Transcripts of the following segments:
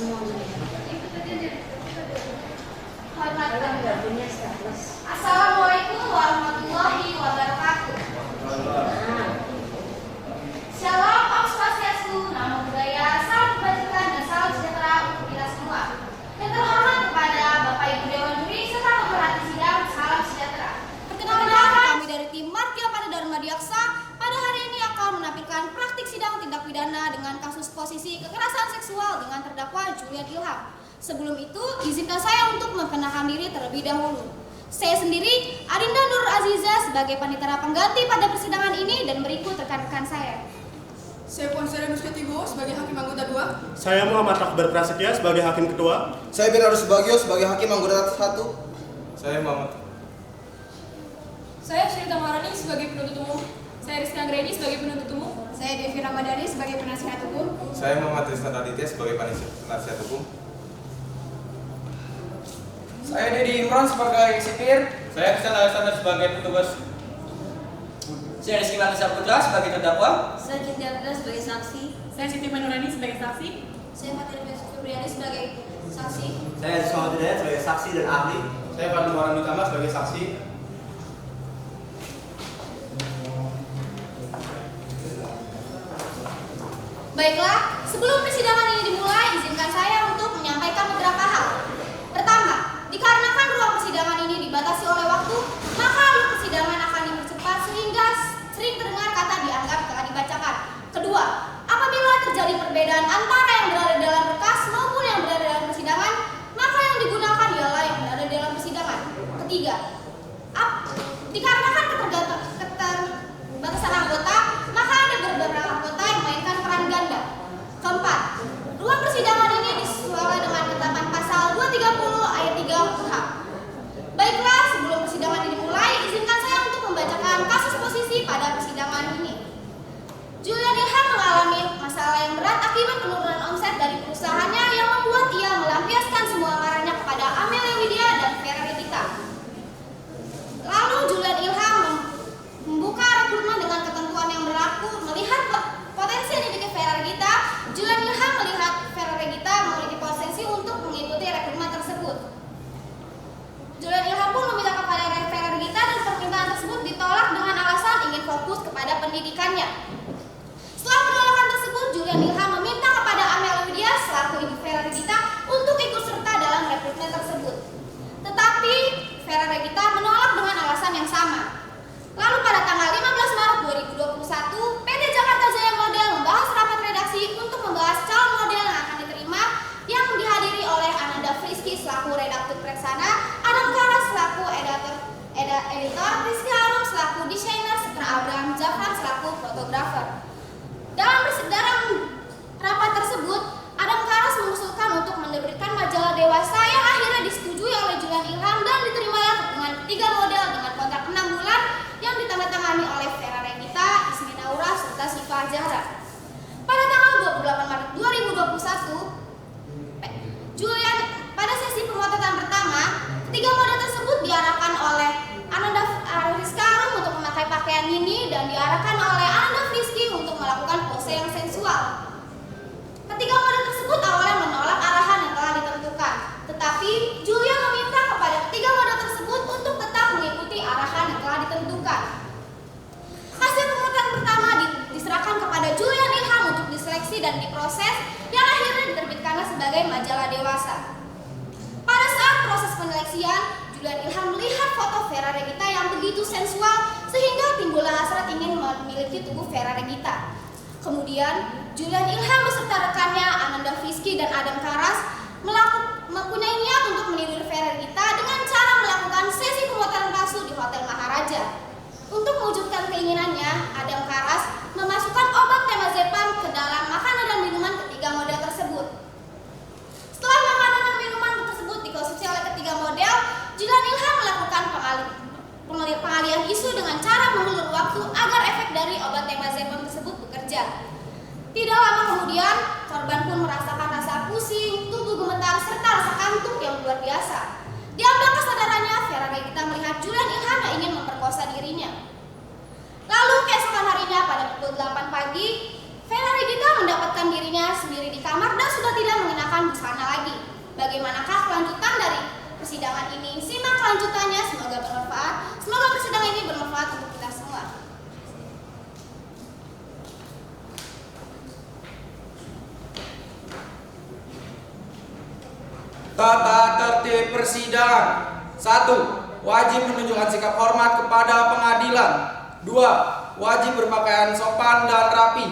Assalamualaikum warahmatullahi wabarakatuh. Shalom Om Swastiastu, Namo Buddhaya, salam kebajikan dan salam sejahtera untuk kita semua. Yang terhormat kepada Bapak Ibu Dewan Juri serta pemerhati sidang, salam sejahtera. Perkenalkan, kami dari tim Martia pada Dharma Diaksa pada hari ini akan menampilkan praktik sidang tindak pidana dengan kasus posisi kekerasan seksual dengan terdakwa Julian Ilham. Sebelum itu, izinkan saya untuk memperkenalkan diri terlebih dahulu. Saya sendiri, Arinda Nur Aziza, sebagai panitera pengganti pada persidangan ini dan berikut rekan-rekan saya. Saya Puan Serenus Ketigo sebagai Hakim Anggota 2. Saya Muhammad Akbar Prasetya sebagai Hakim Ketua. Saya Bernardus Bagio sebagai Hakim Anggota 1. Saya Muhammad. Saya Sherita Marani sebagai penuntut umum. Saya Rizky Anggreni sebagai penuntut umum. Saya Devi Ramadhani sebagai penasihat hukum. Saya Muhammad Tristan Raditya sebagai penasihat hukum. Saya Dedi Imran sebagai sipir. Saya Christian Alexander sebagai petugas. Saya Rizky Lanisa Putra sebagai terdakwa. Saya Cinti Abdullah sebagai saksi. Saya Siti Manurani sebagai saksi. Saya Fatir Febriani sebagai saksi. Saya Suhaib Hidayat sebagai saksi dan ahli. Saya Fadil Waramutama sebagai saksi. Baiklah, sebelum persidangan ini dimulai, izinkan saya untuk menyampaikan beberapa hal. Pertama, dikarenakan ruang persidangan ini dibatasi oleh waktu, maka alur persidangan akan dipercepat sehingga sering terdengar kata dianggap telah dibacakan. Kedua, apabila terjadi perbedaan antara yang berada dalam berkas maupun yang berada dalam persidangan, maka yang digunakan ialah yang berada dalam persidangan. Ketiga, dikarenakan keterbatasan anggota, maka ada beberapa anggota yang memainkan peran ganda. Keempat, ruang persidangan ini disesuaikan dengan ketetapan pasal 230 ayat 3 KUHP. Baiklah, sebelum persidangan ini dimulai, izinkan saya untuk membacakan kasus posisi pada persidangan ini. Julian Ilham mengalami masalah yang berat akibat penurunan omset dari perusahaannya yang membuat ia melampiaskan semua amarahnya kepada Amelia Widya dan Vera Regita. Lalu Julian Ilham membuka rekrutmen dengan ketentuan yang berlaku. Melihat potensi yang dimiliki Vera Regita, Julian Ilham melihat Vera Regita memiliki potensi untuk mengikuti rekrutmen tersebut. Julian Ilham pun meminta kepada Vera Regita dan permintaan tersebut ditolak dengan alasan ingin fokus kepada pendidikannya. Setelah penolakan tersebut, Julian Ilham meminta kepada Amelia Widya selaku ibu Vera Regita untuk ikut serta dalam rekrutmen tersebut. Tetapi Vera Regita menolak dengan alasan yang sama. Lalu pada tanggal 15 Maret 2021, PT Jakarta Jaya Model membahas rapat redaksi untuk membahas calon model yang akan diterima yang dihadiri oleh Ananda Frisky selaku redaktur pelaksana, Adam Karas selaku editor, Rizky Harum selaku desainer, serta Abraham Jafar selaku fotografer. Dalam rapat tersebut, Adam Karas mengusulkan untuk menerbitkan majalah dewasa yang akhirnya disetujui oleh Julian Ilham dan diterimalah dengan 3 model dengan kontrak 6 bulan yang ditandatangani oleh Vera Regita, Ismi Naura, serta Siva Zahra. Pada tanggal 28 Maret 2021, pada sesi pemotretan pertama, 3 model tersebut diarahkan oleh Ananda Rizka Harum untuk memakai pakaian mini dan diarahkan oleh Ananda Frisky untuk melakukan pose yang sensual. Ketiga model tersebut awalnya menolak arahan yang telah ditentukan, tetapi Julia meminta kepada ketiga model tersebut untuk tetap mengikuti arahan yang telah ditentukan. Hasil pemotretan pertama diserahkan kepada Julian Ilham untuk diseleksi dan diproses, yang akhirnya diterbitkannya sebagai majalah dewasa. Pada saat proses penyeleksian, Julian Ilham melihat foto Vera Regita yang begitu sensual sehingga timbullah hasrat ingin memiliki tubuh Vera Regita. Kemudian, Julian Ilham beserta rekannya Ananda Frisky dan Adam Karas mempunyai niat untuk menidur Vera Regita dengan cara melakukan sesi pemotretan palsu di Hotel Maharaja. Untuk mewujudkan keinginannya, Adam Karas memasukkan obat temazepam ke dalam makanan dan minuman ketiga model tersebut. Setelah makanan dan minuman tersebut dikonsumsi oleh ketiga model, Julian Ilham melakukan pengalihan isu dengan cara mengulur waktu agar efek dari obat temazepam tersebut bekerja. Tidak lama kemudian, korban pun merasakan rasa pusing, tubuh gemetar, serta rasa kantuk yang luar biasa. Diambil kesadarannya, Vera Regita melihat Julian Ilham yang ingin memperkosa dirinya. Lalu keesokan harinya pada pukul 8 pagi, Vera Regita mendapatkan dirinya sendiri di kamar dan sudah tidak mengenakan akan bersana lagi. Bagaimanakah kelanjutan dari persidangan ini? Simak kelanjutannya, semoga bermanfaat. Semoga persidangan ini bermanfaat untuk kita semua. Tata tertib persidangan. 1. Wajib menunjukkan sikap hormat kepada pengadilan. 2. Wajib berpakaian sopan dan rapi.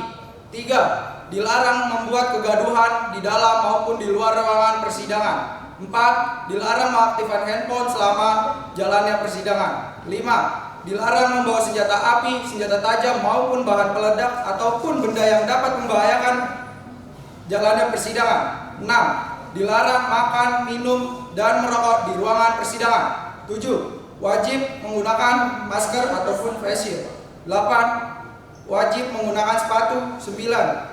3. Dilarang membuat kegaduhan di dalam maupun di luar ruangan persidangan. 4. Dilarang mengaktifkan handphone selama jalannya persidangan. 5. Dilarang membawa senjata api, senjata tajam maupun bahan peledak ataupun benda yang dapat membahayakan jalannya persidangan. 6. Dilarang makan, minum, dan merokok di ruangan persidangan. 7. Wajib menggunakan masker ataupun face shield. 8. Wajib menggunakan sepatu. 9.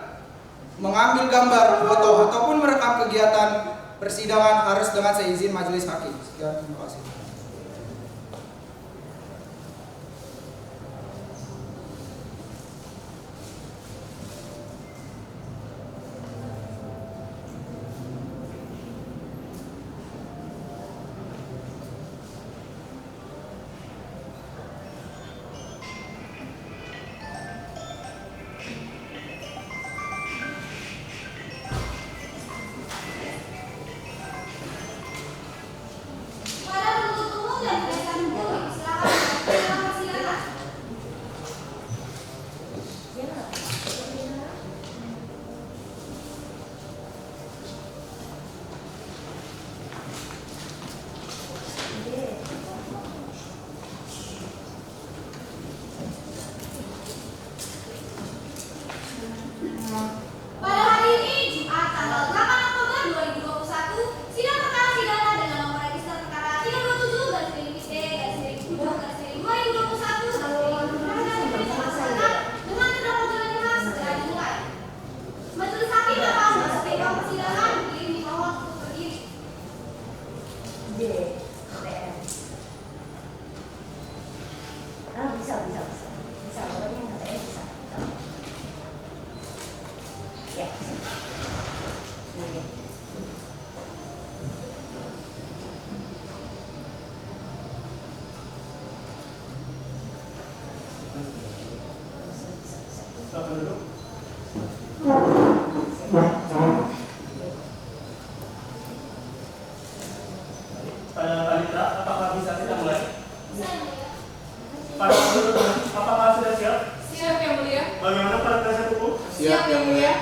Mengambil gambar, foto, ataupun merekam kegiatan persidangan harus dengan seizin majelis hakim. Sekian, terima kasih. Pada penuntut umum dan penasihat hukum, silakan persidangan. Pada hari ini, Jumat tanggal 8 Oktober 2021, sidang perkara pidana dengan nomor register perkara 327/10/2021 dengan terdakwa Julian Ilham segera dimulai. Majelis hakim yang akan memasuki persidangan dimohon untuk berdiri. Bisa, pokoknya katanya bisa. Ya. Oke. Silakan duduk. Panitra, apakah bisa kita mulai? Para penuntut umum, apakah sudah siap? Siap yang mulia. Bagaimana para penasihat hukum? Siap yang mulia.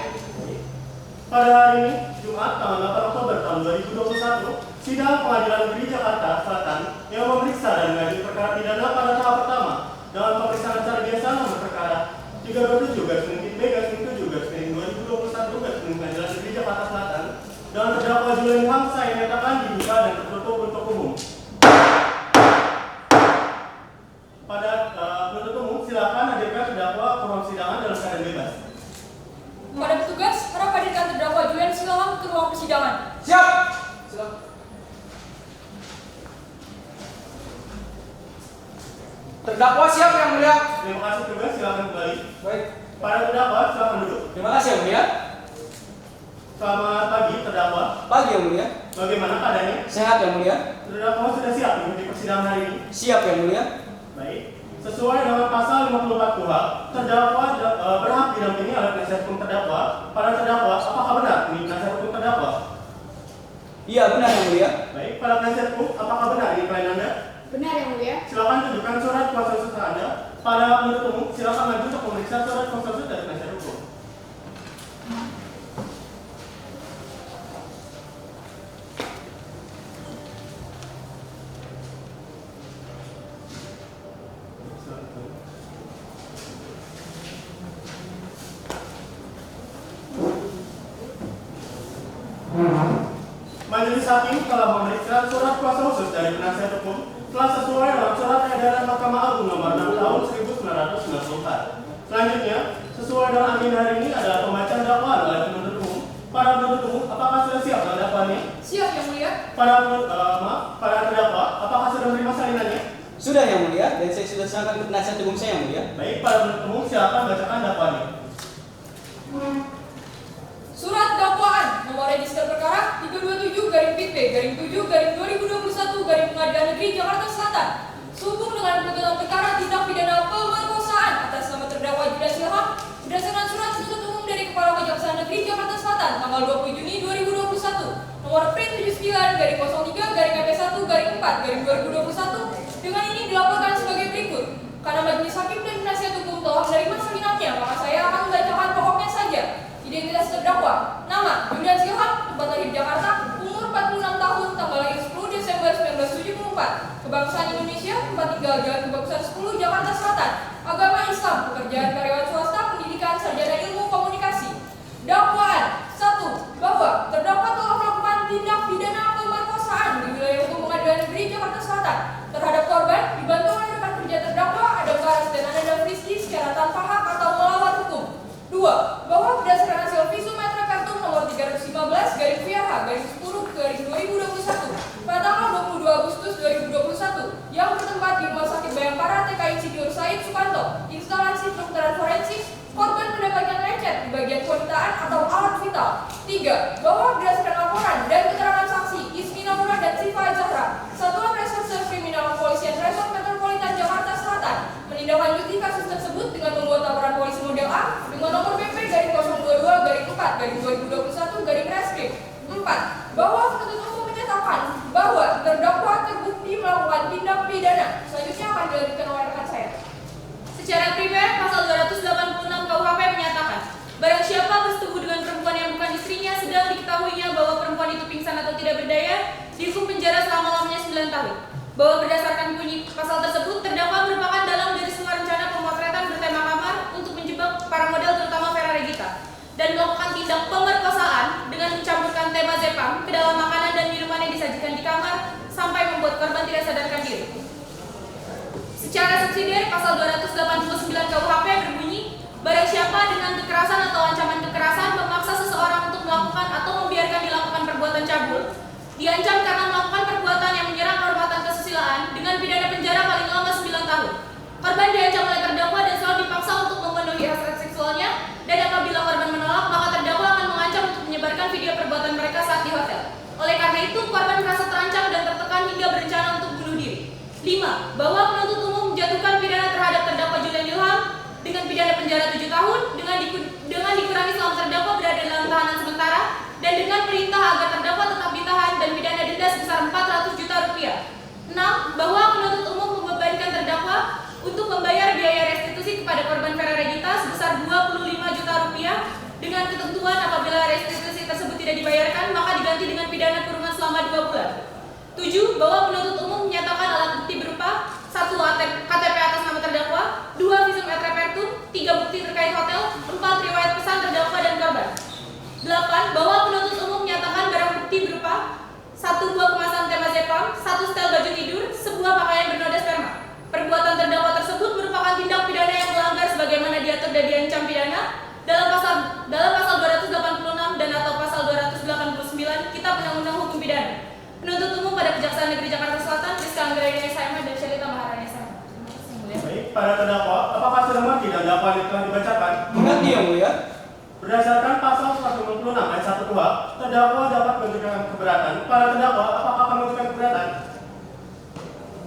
Pada hari ini, Jumat tanggal 8 Oktober tahun 2021, sidang Pengadilan Negeri Jakarta Selatan yang memeriksa dan mengadili perkara pidana pada tahap pertama dengan pemeriksaan secara biasa nomor perkara 327/7/2021/Pengadilan Negeri Jakarta Selatan dengan terdakwa Julian Ilham saya nyatakan dibuka dan tertutup untuk umum. Pada penuntut umum, silakan hadirkan terdakwa ke ruang persidangan dalam keadaan bebas. Pada petugas, harap hadirkan terdakwa Julian Ilham ke ruang persidangan. Siap. Silakan. Terdakwa siap yang mulia. Terima kasih tugas, silakan kembali. Baik. Para terdakwa, silakan duduk. Terima kasih yang mulia. Selamat pagi, terdakwa. Pagi yang mulia. Bagaimana keadaannya? Sehat yang mulia. Terdakwa sudah siap mengikuti persidangan hari ini? Siap yang mulia. Baik. Sesuai dengan pasal 54 KUHP, terdakwa berhak didampingi oleh penasihat hukum terdakwa. Para terdakwa, apakah benar ini penasihat hukum terdakwa? Iya benar yang mulia. Baik. Para penasihat hukum, apakah benar ini klien Anda? Benar yang mulia. Silakan tunjukkan surat kuasa hukum Anda. Para penuntut umum, silakan maju untuk memeriksa surat kuasa hukum dari penasihat hukum. Majelis hakim telah memeriksa surat kuasa khusus dari penasihat hukum telah sesuai dengan surat edaran Mahkamah Agung nomor 6 tahun 1994. Selanjutnya, sesuai dengan agenda hari ini adalah pembacaan dakwaan oleh penuntut umum. Para penuntut umum, apakah sudah siap dengan dakwaannya? Siap yang mulia. Para terdakwa, apakah sudah menerima salinannya? Sudah yang mulia dan saya sudah serahkan ke penasihat hukum saya yang mulia. Baik, para penuntut umum silakan bacakan dakwaannya. Surat dakwaan nomor register perkara Pengadilan Negeri Jakarta Selatan sehubung dengan penuntutan perkara tindak pidana pemerkosaan atas nama terdakwa Judas Ilham berdasarkan surat penuntut umum dari Kepala Kejaksaan Negeri Jakarta Selatan tanggal 20 Juni 2021 nomor Print 79-01-4-2021. Dengan ini dilaporkan sebagai berikut. Karena majelis hakim dan penasihat hukum telah menerima salinannya, maka saya akan membacakan pokoknya saja. Identitas terdakwa: nama Judas Ilham, tempat lahir Jakarta, umur 46 tahun, tanggal lahir 10 Desember 1974, kebangsaan Indonesia, tempat tinggal Jalan Kebagusan 10 Jakarta Selatan, agama Islam, pekerjaan karyawan swasta, pendidikan sarjana ilmu komunikasi. Dakwaan: 1. Bahwa terdakwa telah melakukan tindak pidana pemerkosaan di wilayah hukum Pengadilan Negeri Jakarta Selatan terhadap korban dibantu oleh rekan kerja terdakwa Ada Baras dan Ananda Frisky secara tanpa hak atau melawan hukum. 2. Bahwa berdasarkan hasil visum et repertum nomor 315/10/2021 pada tanggal 22 Agustus 2021 yang bertempat di Rumah Sakit Bayangkara TK Insinyur Said Sukanto, instalasi kedokteran forensik, korban mendapatkan lecet di bagian kewanitaan atau alat vital. 3. Bahwa berdasarkan laporan dan keterangan saksi Ismi Namura dan Siva Zahra, Satuan Reserse Kriminal Kepolisian Resort Metropolitan Jakarta Selatan menindaklanjuti kasus tersebut dengan membuat laporan polisi model A dengan nomor BP-022-4/2021-Reskrim. 4. Bahwa penuntut umum menyatakan bahwa terdakwa terbukti melakukan tindak pidana. Selanjutnya akan dilanjutkan oleh rekan saya. Secara primer, pasal 286 KUHP menyatakan, barang siapa bersetubuh dengan perempuan yang bukan istrinya sedang diketahuinya bahwa perempuan itu pingsan atau tidak berdaya, dihukum penjara selama-lamanya 9 tahun. Bahwa berdasarkan bunyi pasal tersebut, terdakwa merupakan dalam dari semua rencana pemotretan bertema kamar untuk menjebak para model terutama Vera Regita dan melakukan tindak pemerkosaan dengan mencampurkan tema Zepam ke dalam makanan dan minuman yang disajikan di kamar sampai membuat korban tidak sadarkan diri. Secara subsidiar, pasal 289 KUHP berbunyi, barang siapa dengan kekerasan atau ancaman kekerasan memaksa seseorang untuk melakukan atau membiarkan dilakukan perbuatan cabul, diancam karena melakukan perbuatan yang menyerang kehormatan kesusilaan dengan pidana penjara paling lama 9 tahun. Korban diancam oleh terdakwa dan selalu dipaksa untuk memenuhi hasrat seksualnya, dan apabila korban menolak, maka terdakwa akan mengancam untuk menyebarkan video perbuatan mereka saat di hotel. Oleh karena itu, korban merasa terancam dan tertekan hingga berencana untuk bunuh diri. 5. Bahwa penuntut umum menjatuhkan pidana terhadap terdakwa Julian Ilham dengan pidana penjara 7 tahun dengan dikurangi selama terdakwa berada dalam tahanan sementara dan dengan perintah agar terdakwa tetap ditahan dan pidana denda sebesar 400 juta rupiah. 6. Bahwa penuntut umum membebankan terdakwa untuk membayar biaya restitusi kepada korban Vera Regita sebesar 25 juta rupiah dengan ketentuan apabila restitusi tersebut tidak dibayarkan maka diganti dengan pidana kurungan selama 2 bulan. 7. Bahwa penuntut umum menyatakan alat bukti berupa 1. KTP atas nama terdakwa, 2. visum et repertum, 3. bukti terkait hotel, 4. riwayat pesan terdakwa dan korban. 8. Bahwa penuntut umum menyatakan barang bukti berupa 1. buah kemasan tema Zepam, 1. setel baju tidur, sebuah pakaian bernoda sperma. Perbuatan terdakwa tersebut merupakan tindak pidana yang melanggar sebagaimana diatur dan diancam pidana dalam pasal 286 dan atau pasal 289 Kitab Undang-Undang Hukum Pidana. Penuntut umum pada Kejaksaan Negeri Jakarta Selatan, Rizka Anggraini SMA dan Syarita Maharani SMA. Baik, para terdakwa, apakah sudah mengerti dan dakwaan yang telah dibacakan? Mengerti yang mulia. Berdasarkan pasal 196 ayat 1 2, terdakwa dapat mengajukan keberatan. Para terdakwa, apakah akan mengajukan keberatan?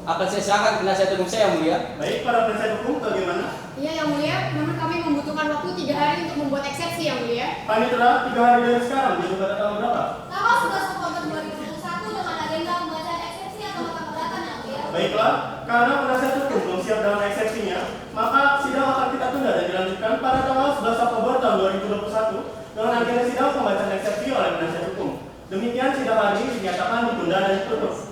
Akan saya serahkan penasihat hukum saya yang mulia. Baik, para penasihat hukum bagaimana? Iya yang mulia, namun kami membutuhkan waktu 3 hari untuk membuat eksepsi yang mulia. Panitera 3 hari dari sekarang, jadi pada tanggal berapa? Tanggal 11 Oktober 2021 dengan agenda pembacaan eksepsi atau nota keberatan yang mulia. Baiklah, karena penasihat hukum belum siap dalam eksepsinya, maka sidang akan kita tunda dan dilanjutkan pada tanggal 11 Oktober tahun 2021 dengan agenda sidang pembacaan eksepsi oleh penasihat hukum. Demikian sidang hari ini dinyatakan ditunda dan ditutup.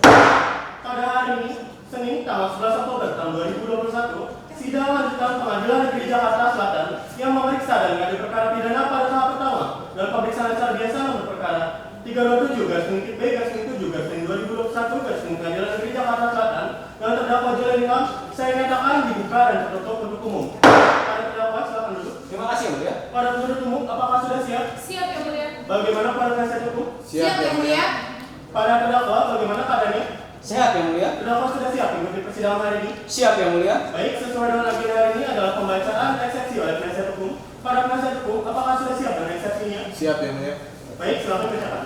Pada hari ini, Senin tanggal 11 Oktober tahun 2021, sidang lanjutan Pengadilan Negeri Jakarta Selatan yang memeriksa dan mengadili perkara pidana pada tahap pertama dan pemeriksaan acara biasa nomor perkara 327/B/7/2021 Pengadilan Negeri Jakarta Selatan yang terdakwa Julian Ilham saya nyatakan dibuka dan tertutup untuk umum. Para terdakwa silakan duduk. Terima kasih yang mulia. Para penuntut umum apakah sudah siap? Siap yang mulia. Bagaimana para penasihat hukum? Siap yang mulia. Para terdakwa bagaimana keadaannya? Sehat yang mulia. Terdakwa sudah siap mengikuti persidangan hari ini? Siap yang mulia. Baik, sesuai dengan agenda hari ini adalah pembacaan eksepsi oleh penasihat hukum. Para penasihat hukum, apakah sudah siap dengan eksepsinya? Siap yang mulia. Baik, silakan bacakan.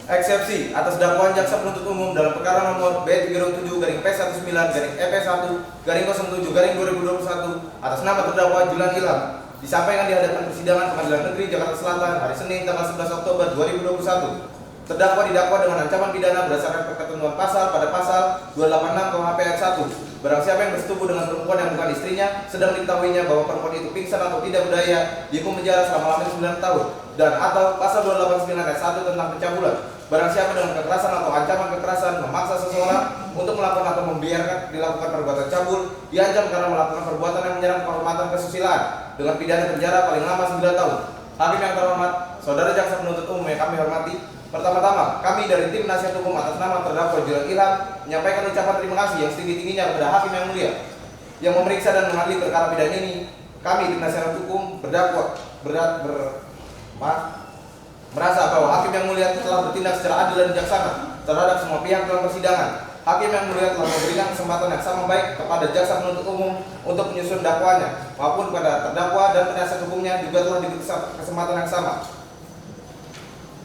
Eksepsi atas dakwaan jaksa penuntut umum dalam perkara nomor B37-P19-EP1-07-07-2021 atas nama terdakwa Julian Ilham disampaikan di hadapan persidangan Pengadilan Negeri Jakarta Selatan hari Senin tanggal 11 Oktober 2021. Terdakwa didakwa dengan ancaman pidana berdasarkan ketentuan pasal pada pasal 286 KUHP ayat 1. Barang siapa yang bersetubuh dengan perempuan yang bukan istrinya sedang diketahuinya bahwa perempuan itu pingsan atau tidak berdaya dihukum penjara selama 9 tahun dan atau pasal 289 ayat 1 tentang pencabulan. Barang siapa dengan kekerasan atau ancaman kekerasan memaksa seseorang untuk melakukan atau membiarkan dilakukan perbuatan cabul diancam karena melakukan perbuatan yang menyerang kehormatan kesusilaan dengan pidana penjara paling lama 9 tahun. Hakim yang terhormat, saudara jaksa penuntut umum yang kami hormati, pertama-tama, kami dari tim penasihat hukum atas nama terdakwa Julian Ilham menyampaikan ucapan terima kasih yang setinggi-tingginya kepada hakim yang mulia yang memeriksa dan mengadili perkara pidana ini. Kami tim penasihat hukum merasa bahwa hakim yang mulia telah bertindak secara adil dan bijaksana terhadap semua pihak dalam persidangan. Hakim yang mulia telah memberikan kesempatan yang sama baik kepada jaksa penuntut umum untuk menyusun dakwaannya maupun kepada terdakwa dan penasihat hukumnya juga telah diberi kesempatan yang sama.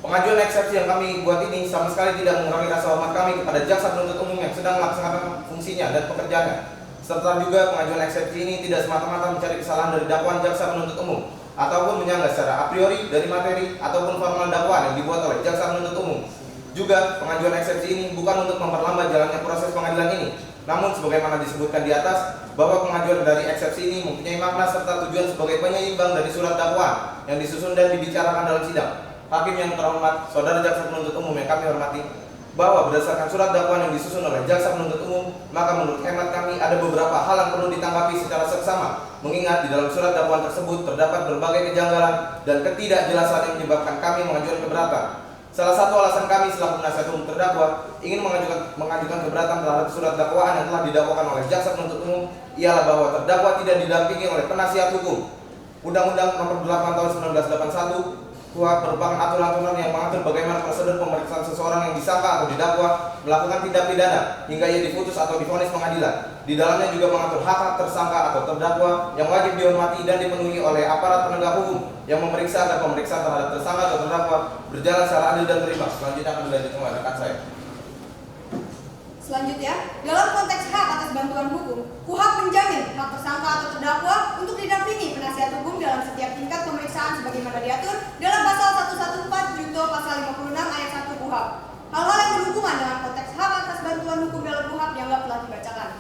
Pengajuan eksepsi yang kami buat ini sama sekali tidak mengurangi rasa hormat kami kepada jaksa penuntut umum yang sedang melaksanakan fungsinya dan pekerjaannya. Serta juga pengajuan eksepsi ini tidak semata-mata mencari kesalahan dari dakwaan jaksa penuntut umum ataupun menyanggah secara a priori dari materi ataupun formal dakwaan yang dibuat oleh jaksa penuntut umum. Juga pengajuan eksepsi ini bukan untuk memperlambat jalannya proses pengadilan ini, namun sebagaimana disebutkan di atas bahwa pengajuan dari eksepsi ini mempunyai makna serta tujuan sebagai penyeimbang dari surat dakwaan yang disusun dan dibicarakan dalam sidang. Hakim yang terhormat, saudara jaksa penuntut umum yang kami hormati, bahwa berdasarkan surat dakwaan yang disusun oleh jaksa penuntut umum, maka menurut hemat kami ada beberapa hal yang perlu ditanggapi secara seksama, mengingat di dalam surat dakwaan tersebut terdapat berbagai kejanggalan dan ketidakjelasan yang menyebabkan kami mengajukan keberatan. Salah satu alasan kami selaku penasihat hukum terdakwa ingin mengajukan keberatan terhadap surat dakwaan yang telah didakwakan oleh jaksa penuntut umum ialah bahwa terdakwa tidak didampingi oleh penasihat hukum. Undang-Undang Nomor 8 Tahun 1981 KUHP merupakan aturan-aturan yang mengatur bagaimana prosedur pemeriksaan seseorang yang disangka atau didakwa melakukan tindak pidana hingga ia diputus atau divonis pengadilan. Di dalamnya juga mengatur hak-hak tersangka atau terdakwa yang wajib dihormati dan dipenuhi oleh aparat penegak hukum yang memeriksa agar pemeriksaan terhadap tersangka atau terdakwa berjalan secara adil dan berimbang. Selanjutnya akan dilanjutkan oleh rekan saya. Selanjutnya, dalam konteks hak atas bantuan hukum, KUHP menjamin hak tersangka atau terdakwa untuk didampingi penasihat hukum dalam setiap tingkat pemeriksaan sebagaimana diatur dalam pasal 114 junto pasal 56 ayat 1 KUHP. Hal-hal yang berhubungan dengan konteks hak atas bantuan hukum dalam KUHP dianggap telah dibacakan.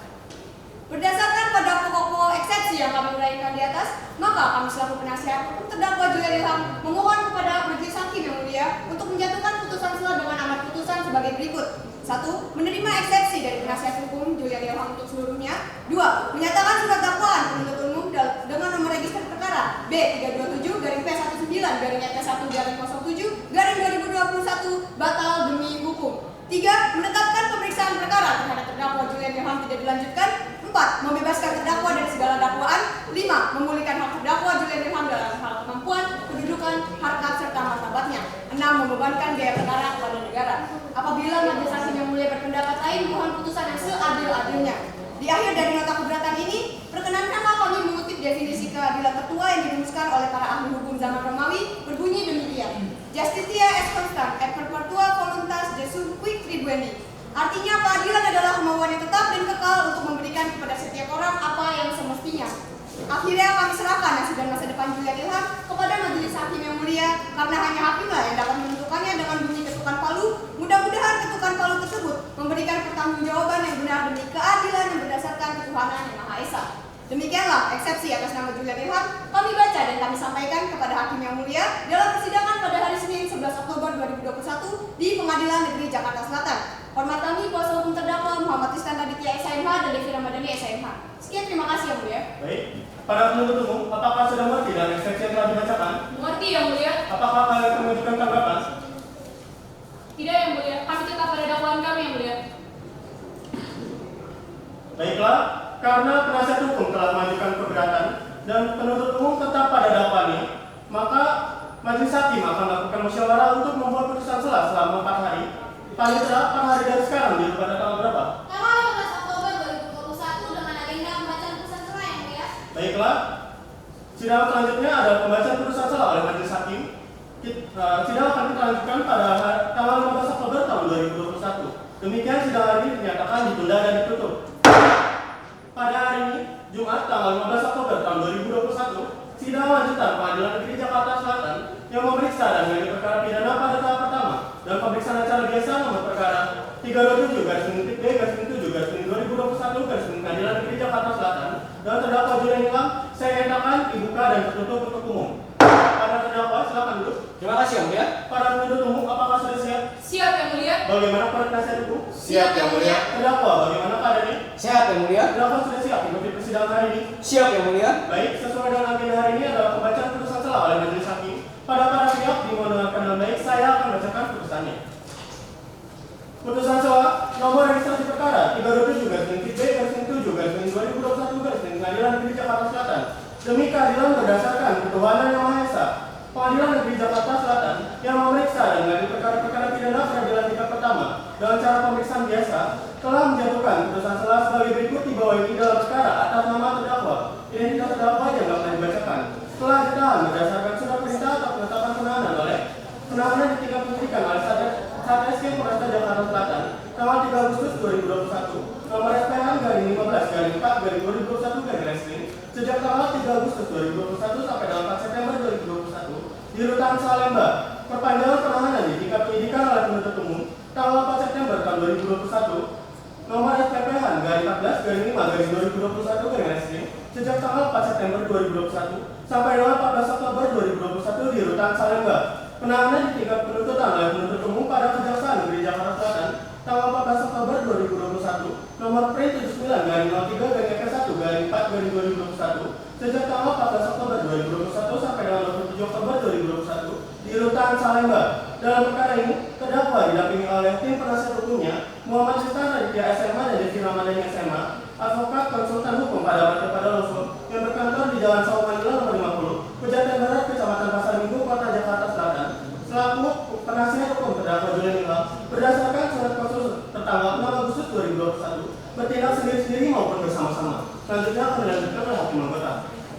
Berdasarkan pada pokok-pokok eksepsi yang kami uraikan di atas, maka kami selaku penasihat hukum terdakwa Julian Ilham memohon kepada majelis hakim yang mulia untuk menjatuhkan putusan sela dengan amar putusan sebagai berikut. 1. Menerima eksepsi dari penasihat hukum Julian Ilham untuk seluruhnya. 2. Menyatakan surat dakwaan penuntut umum dengan nomor register perkara B327-P1/9-P1/07/2021 batal demi hukum. 3. Menetapkan pemeriksaan perkara terhadap terdakwa Julian Ilham tidak dilanjutkan. 4. Membebaskan terdakwa dari segala dakwaan. 5. Memulihkan hak terdakwa Julian Ilham dalam hal kemampuan, kedudukan, harkat serta martabatnya. 6. Membebankan biaya perkara kepada negara. Apabila majelis hakim yang mulia berpendapat lain, mohon putusan yang seadil-adilnya. Di akhir dari nota keberatan ini, perkenankanlah kami mengutip definisi keadilan tertua yang dirumuskan oleh para ahli hukum zaman Romawi berbunyi demikian: Justitia est constant et perpetua voluntas de quic tribuendi. Artinya keadilan adalah kemauan yang tetap dan kekal untuk memberikan kepada setiap orang apa yang semestinya. Akhirnya kami serahkan nasib dan masa depan Julian Ilham kepada majelis hakim yang mulia, karena hanya hakimlah yang dapat menentukannya dengan bunyi ketukan palu. Mudah-mudahan ketukan palu tersebut memberikan pertanggungjawaban yang benar demi keadilan yang berdasarkan ketuhanan yang Maha Esa. Demikianlah eksepsi atas nama Julian Ilham kami baca dan kami sampaikan kepada hakim yang mulia dalam persidangan pada hari Senin 11 Oktober 2021 di Pengadilan Negeri Jakarta Selatan. Hormat kami kuasa hukum terdakwa Muhammad Tristan Raditya SIMH dan Devi Ramadhani SIMH. Sekian, terima kasih yang mulia. Baik, para penuntut umum, apakah sudah mengerti dan eksepsi yang telah dibacakan? Mengerti yang mulia? Apakah kalian akan mengajukan tanggapan? Tidak yang mulia, kami tetap pada dakwaan kami yang mulia. Baiklah, karena penasihat hukum telah mengajukan keberatan dan penuntut umum tetap pada dakwaannya, maka majelis hakim akan melakukan musyawarah untuk membuat putusan sela selama 4 hari. Paling tidak 4 hari dari sekarang, di pada tanggal berapa? Tanggal 15 Oktober 2021 dengan agenda pembacaan putusan sela yang mulia. Baiklah, sidang selanjutnya adalah pembacaan putusan sela oleh majelis hakim. Sidang akan kita lanjutkan pada tanggal 15 Oktober tahun 2021. Demikian sidang hari ini dinyatakan ditunda dan ditutup. Pada hari ini, Jumat tanggal 15 Oktober tahun 2021, sidang lanjutan Pengadilan Negeri Jakarta Selatan yang memeriksa dan mengadili perkara pidana pada tahap pertama dan pemeriksaan acara biasa nomor perkara 327/7/2021 Pengadilan Negeri Jakarta Selatan dan terdakwa Julian Ilham saya nyatakan dibuka dan tertutup untuk umum. Para terdakwa silakan duduk. Terima kasih Yang Mulia. Para penuntut umum apakah sudah siap? Siap Yang Mulia. Bagaimana para penasihat hukum? Siap Yang Mulia. Terdakwa bagaimana keadaannya? Sehat Yang Mulia. Terdakwa sudah siap mengikuti persidangan hari ini? Siap Yang Mulia. Baik, sesuai dengan agenda hari ini adalah pembacaan putusan selah oleh majelis hakim. Pada para pihak dimohon dengarkan dengan baik, saya akan bacakan putusannya. Putusan selah nomor registrasi perkara 327/B/7/2021 Pengadilan Negeri Jakarta Selatan. Demi keadilan berdasarkan ketuhanan yang Maha Esa, Pengadilan Negeri Jakarta Selatan yang memeriksa dan mengadili perkara-perkara pidana peradilan tingkat pertama dengan cara pemeriksaan biasa telah menjatuhkan putusan selah sebagai berikut di bawah ini dalam perkara atas nama terdakwa. Identitas terdakwa yang dapat dibacakan. Telah ditahan berdasarkan surat perintah atau penetapan penahanan oleh penahanan di tingkat penyidikan oleh Satreskrim Polresta Jakarta Selatan tanggal 3 Agustus 2021 nomor SPH-15-4-2021 sejak tanggal 3 Agustus 2021 sampai dengan 4 September 2021 di Rutan Salemba. Perpanjangan penahanan di tingkat penyidikan oleh penuntut umum tanggal 4 September tahun 2021 nomor SPPH-14-5-2021 sejak tanggal 4 September 2021 sampai dengan 14 Oktober 2021 di Rutan Salemba. Penahanan di tingkat penuntutan oleh penuntut umum pada Kejaksaan Negeri Jakarta Selatan tanggal 14 Oktober 2021 nomor P 79-03-1-4-2021 sejak tanggal 14 Oktober 2021 sampai dengan 27 Oktober 2021 di Rutan Salemba. Dalam perkara ini, terdakwa didampingi oleh tim penasihat hukumnya Muhammad Sultan Raditya SMA dan Devi Ramadhani SMA, advokat konsultan hukum pada Loso yang berkantor di Jalan Sawanganila nomor 50, Pejaten Barat, Kecamatan Pasar Minggu, Kota Jakarta Selatan, selaku penasihat hukum terdakwa Julian Ilham berdasarkan surat konsul tertanggal 6 Agustus 2021 bertindak sendiri-sendiri maupun bersama-sama. Selanjutnya akan dilanjutkan oleh hakim anggota.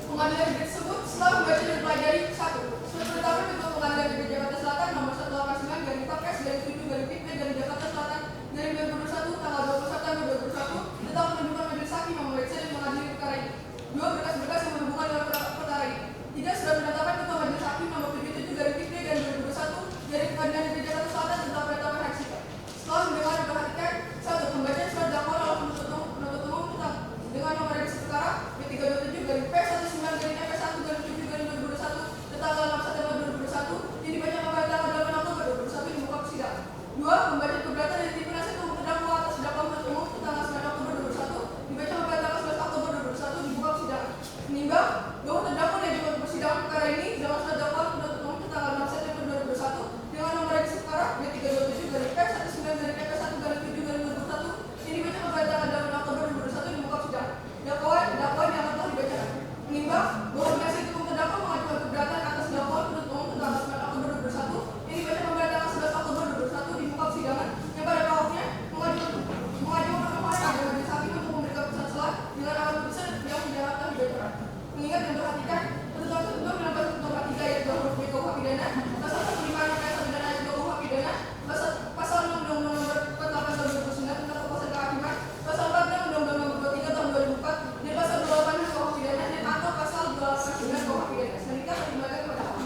Pengadilan negeri tersebut setelah membaca dan mempelajari 1. Surat penetapan Ketua Pengadilan Negeri Jakarta Selatan nomor 189/4S/P/Jakarta Selatan dari 2021 tanggal 20 September 2021 tentang penunjukan majelis hakim yang memeriksa dan mengadili perkara ini. 2. Berkas-berkas yang berhubungan dengan perkara ini. 3. Surat penetapan Ketua Majelis Hakim nomor 77/P/2021 dari Pengadilan Negeri Jakarta Selatan tentang penetapan hak sikap. Setelah mendengar dan memperhatikan 1. Pembacaan surat dakwaan oleh penuntut umum tentang dengan nomor registrasi perkara B327/P19-P1-F1-7/2021 tanggal 6 September 2021 yang dibaca pada tanggal 8 Oktober 2021 di muka persidangan. 2. Pembacaan keberatan dari tim penasihat hukum terdakwa atas dakwaan penuntut umum tanggal 9 Oktober 2021 dibaca pada tanggal 11 Oktober 2021 di muka persidangan. Menimbang bahwa terdakwa dan juga persidangan perkara ini dalam surat dakwaan penuntut umum tanggal 6 September 2021 dengan nomor registrasi perkara B327/P19-P1-7/2021 yang dibaca pada tanggal 8 Oktober 2021 di muka persidangan. Dakwaan yang telah dibacakan. Menimbang bahwa penasihat hukum terdakwa mengajukan keberatan atas dakwaan penuntut umum tanggal 9 Oktober 2021 yang dibaca pada tanggal 11 Oktober 2021 di muka persidangan yang pada pokoknya mengajukan permohonan agar majelis hakim untuk memberikan putusan selah dengan alat putusan yang tidak telah dibacakan. Mengingat dan perhatikan ketentuan ketentuan dalam pasal 3 ayat 2 huruf B KUH pidana, pasal 155 ayat 1 dan ayat 2 KUH pidana, pasal 6 Undang-Undang Nomor 48 Tahun 2009 tentang kekuasaan kehakiman, pasal 46 Undang-Undang Nomor 23 Tahun 2004 dan pasal 28 KUH pidana dan atau pasal 289 KUH pidana. Selanjutnya akan dikembalikan kepada hakim.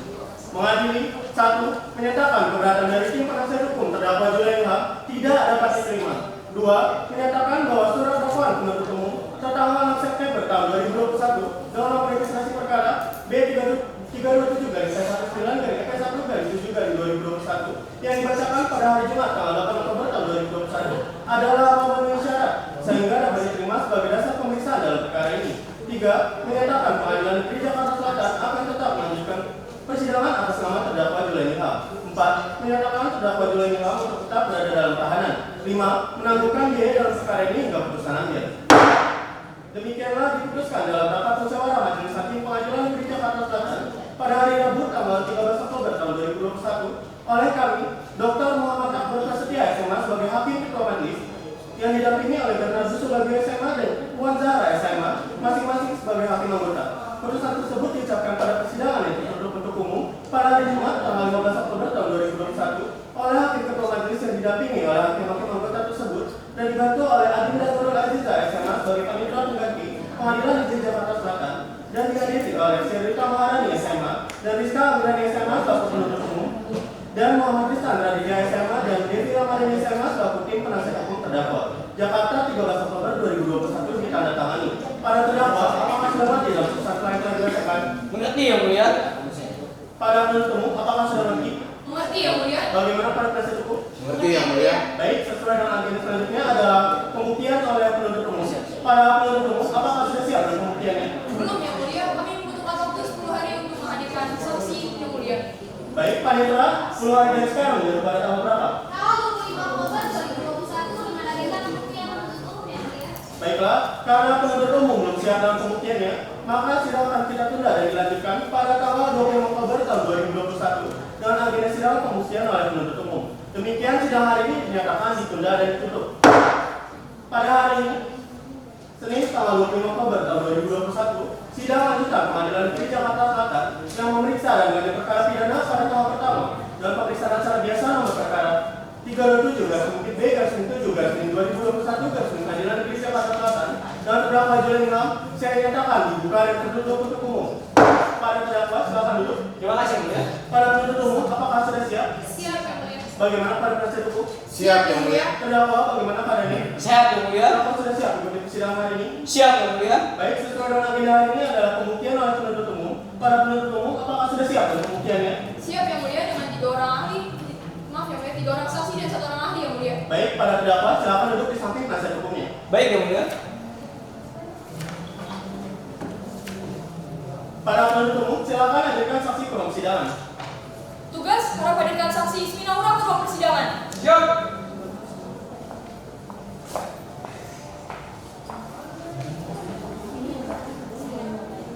Mengadili 1. Menyatakan keberatan dari tim penasihat hukum terdakwa Julian Ilham tidak dapat diterima. 2. Menyatakan bahwa surat dakwaan penuntut umum tertanggal 6 September tahun 2021 dalam nomor registrasi perkara B327/F19-F1-7/2021 yang dibacakan pada hari Jumat tanggal 8 Oktober tahun 2021 adalah memenuhi syarat sehingga dapat diterima sebagai dasar pemeriksaan dalam perkara ini. 3. Menyatakan Pengadilan Negeri Jakarta Selatan akan tetap melanjutkan persidangan atas nama terdakwa Julian Ilham. 4. Menyatakan terdakwa Julian Ilham untuk tetap berada dalam tahanan. 5. Menangguhkan biaya dalam perkara ini hingga putusan akhir. Demikianlah diputuskan dalam rapat musyawarah Majelis Hakim Pengadilan Negeri Jakarta Selatan pada hari Rabu tanggal 13 Oktober tahun 2021 oleh kami, Dr. Muhammad Akbar Prasetya SMA sebagai Hakim Ketua Majelis yang didampingi oleh Bernardo Sulagio SMA dan Puan Zahra SMA masing-masing sebagai Hakim Anggota. putusan tersebut diucapkan pada persidangan yang tertutup untuk umum pada hari Jumat tanggal 15 Oktober tahun 2021 oleh Hakim Ketua Majelis yang didampingi oleh hakim-hakim anggota tersebut dan dibantu oleh Adinda Nurul Aziza SMA sebagai panitera pengganti Pengadilan Negeri Jakarta Selatan dan dihadiri oleh Sherita Maharani SMA dan Rizka Amirani SMA selaku penuntut umum dan Muhammad Rizkan Raditya SMA dan Devi Ramadhani SMA selaku tim penasihat hukum terdakwa. Jakarta 13 Oktober 2021 ditandatangani. Pada terdakwa, apakah sudah mati dalam putusan selain telah dibacakan? Mengerti Yang Mulia? Pada penuntut umum, apakah sudah mati? Mengerti Yang Mulia? Bagaimana pada penasihat hukum? Mengerti Yang Mulia? Baik, sesuai dengan agenda selanjutnya adalah pembuktian oleh penuntut umum. Para penuntut umum, apakah sudah siap dengan pembuktiannya? Belum Yang Mulia, kami membutuhkan waktu 10 hari untuk menghadirkan saksi Yang Mulia. Baik, panitera, 10 hari dari sekarang menjadi pada tanggal berapa? Tanggal 25 Oktober 2021 menhadirkan pembuktian penuntut umum yang mulia. Baiklah, karena penuntut umum belum siap dalam pembuktiannya, maka sidang akan kita tunda dan dilanjutkan pada tanggal 25 Oktober tahun 2021 dengan agenda sidang pembuktian oleh penuntut umum. Demikian sidang hari ini dinyatakan ditunda dan ditutup. Pada hari ini, Senin tanggal 25 Oktober tahun 2021, sidang lanjutan Pengadilan Negeri Jakarta Selatan yang memeriksa dan mengadili perkara pidana pada tahap pertama dan pemeriksaan acara biasa nomor perkara 327/B/7/2021 Pengadilan Negeri Jakarta Selatan dan terdakwa Julian Ilham saya nyatakan dibuka dan tertutup untuk umum. Pada terdakwa silakan duduk. Terima kasih Yang Mulia. Pada penuntut umum apakah sudah siap? Siap Yang Mulia. Bagaimana pada penasihat hukum? Siap Yang Mulia. Terdakwa bagaimana pada ini? Sehat Yang Mulia? Apakah sudah siap mengikuti persidangan hari ini? Siap Yang Mulia. Baik, sesuai dengan agenda hari ini adalah pembuktian oleh penuntut umum. Para penuntut umum, apakah sudah siap dengan pembuktiannya? Siap Yang Mulia dengan 3 orang ahli. Maaf Yang Mulia, 3 orang saksi dan 1 orang ahli Yang Mulia. Baik, pada terdakwa silakan duduk di samping penasihat hukumnya. Baik Yang Mulia. Para penuntut umum, silakan hadirkan saksi ke ruang persidangan. Tugas, harap hadirkan saksi Ismi Naura ke ruang persidangan. Siap.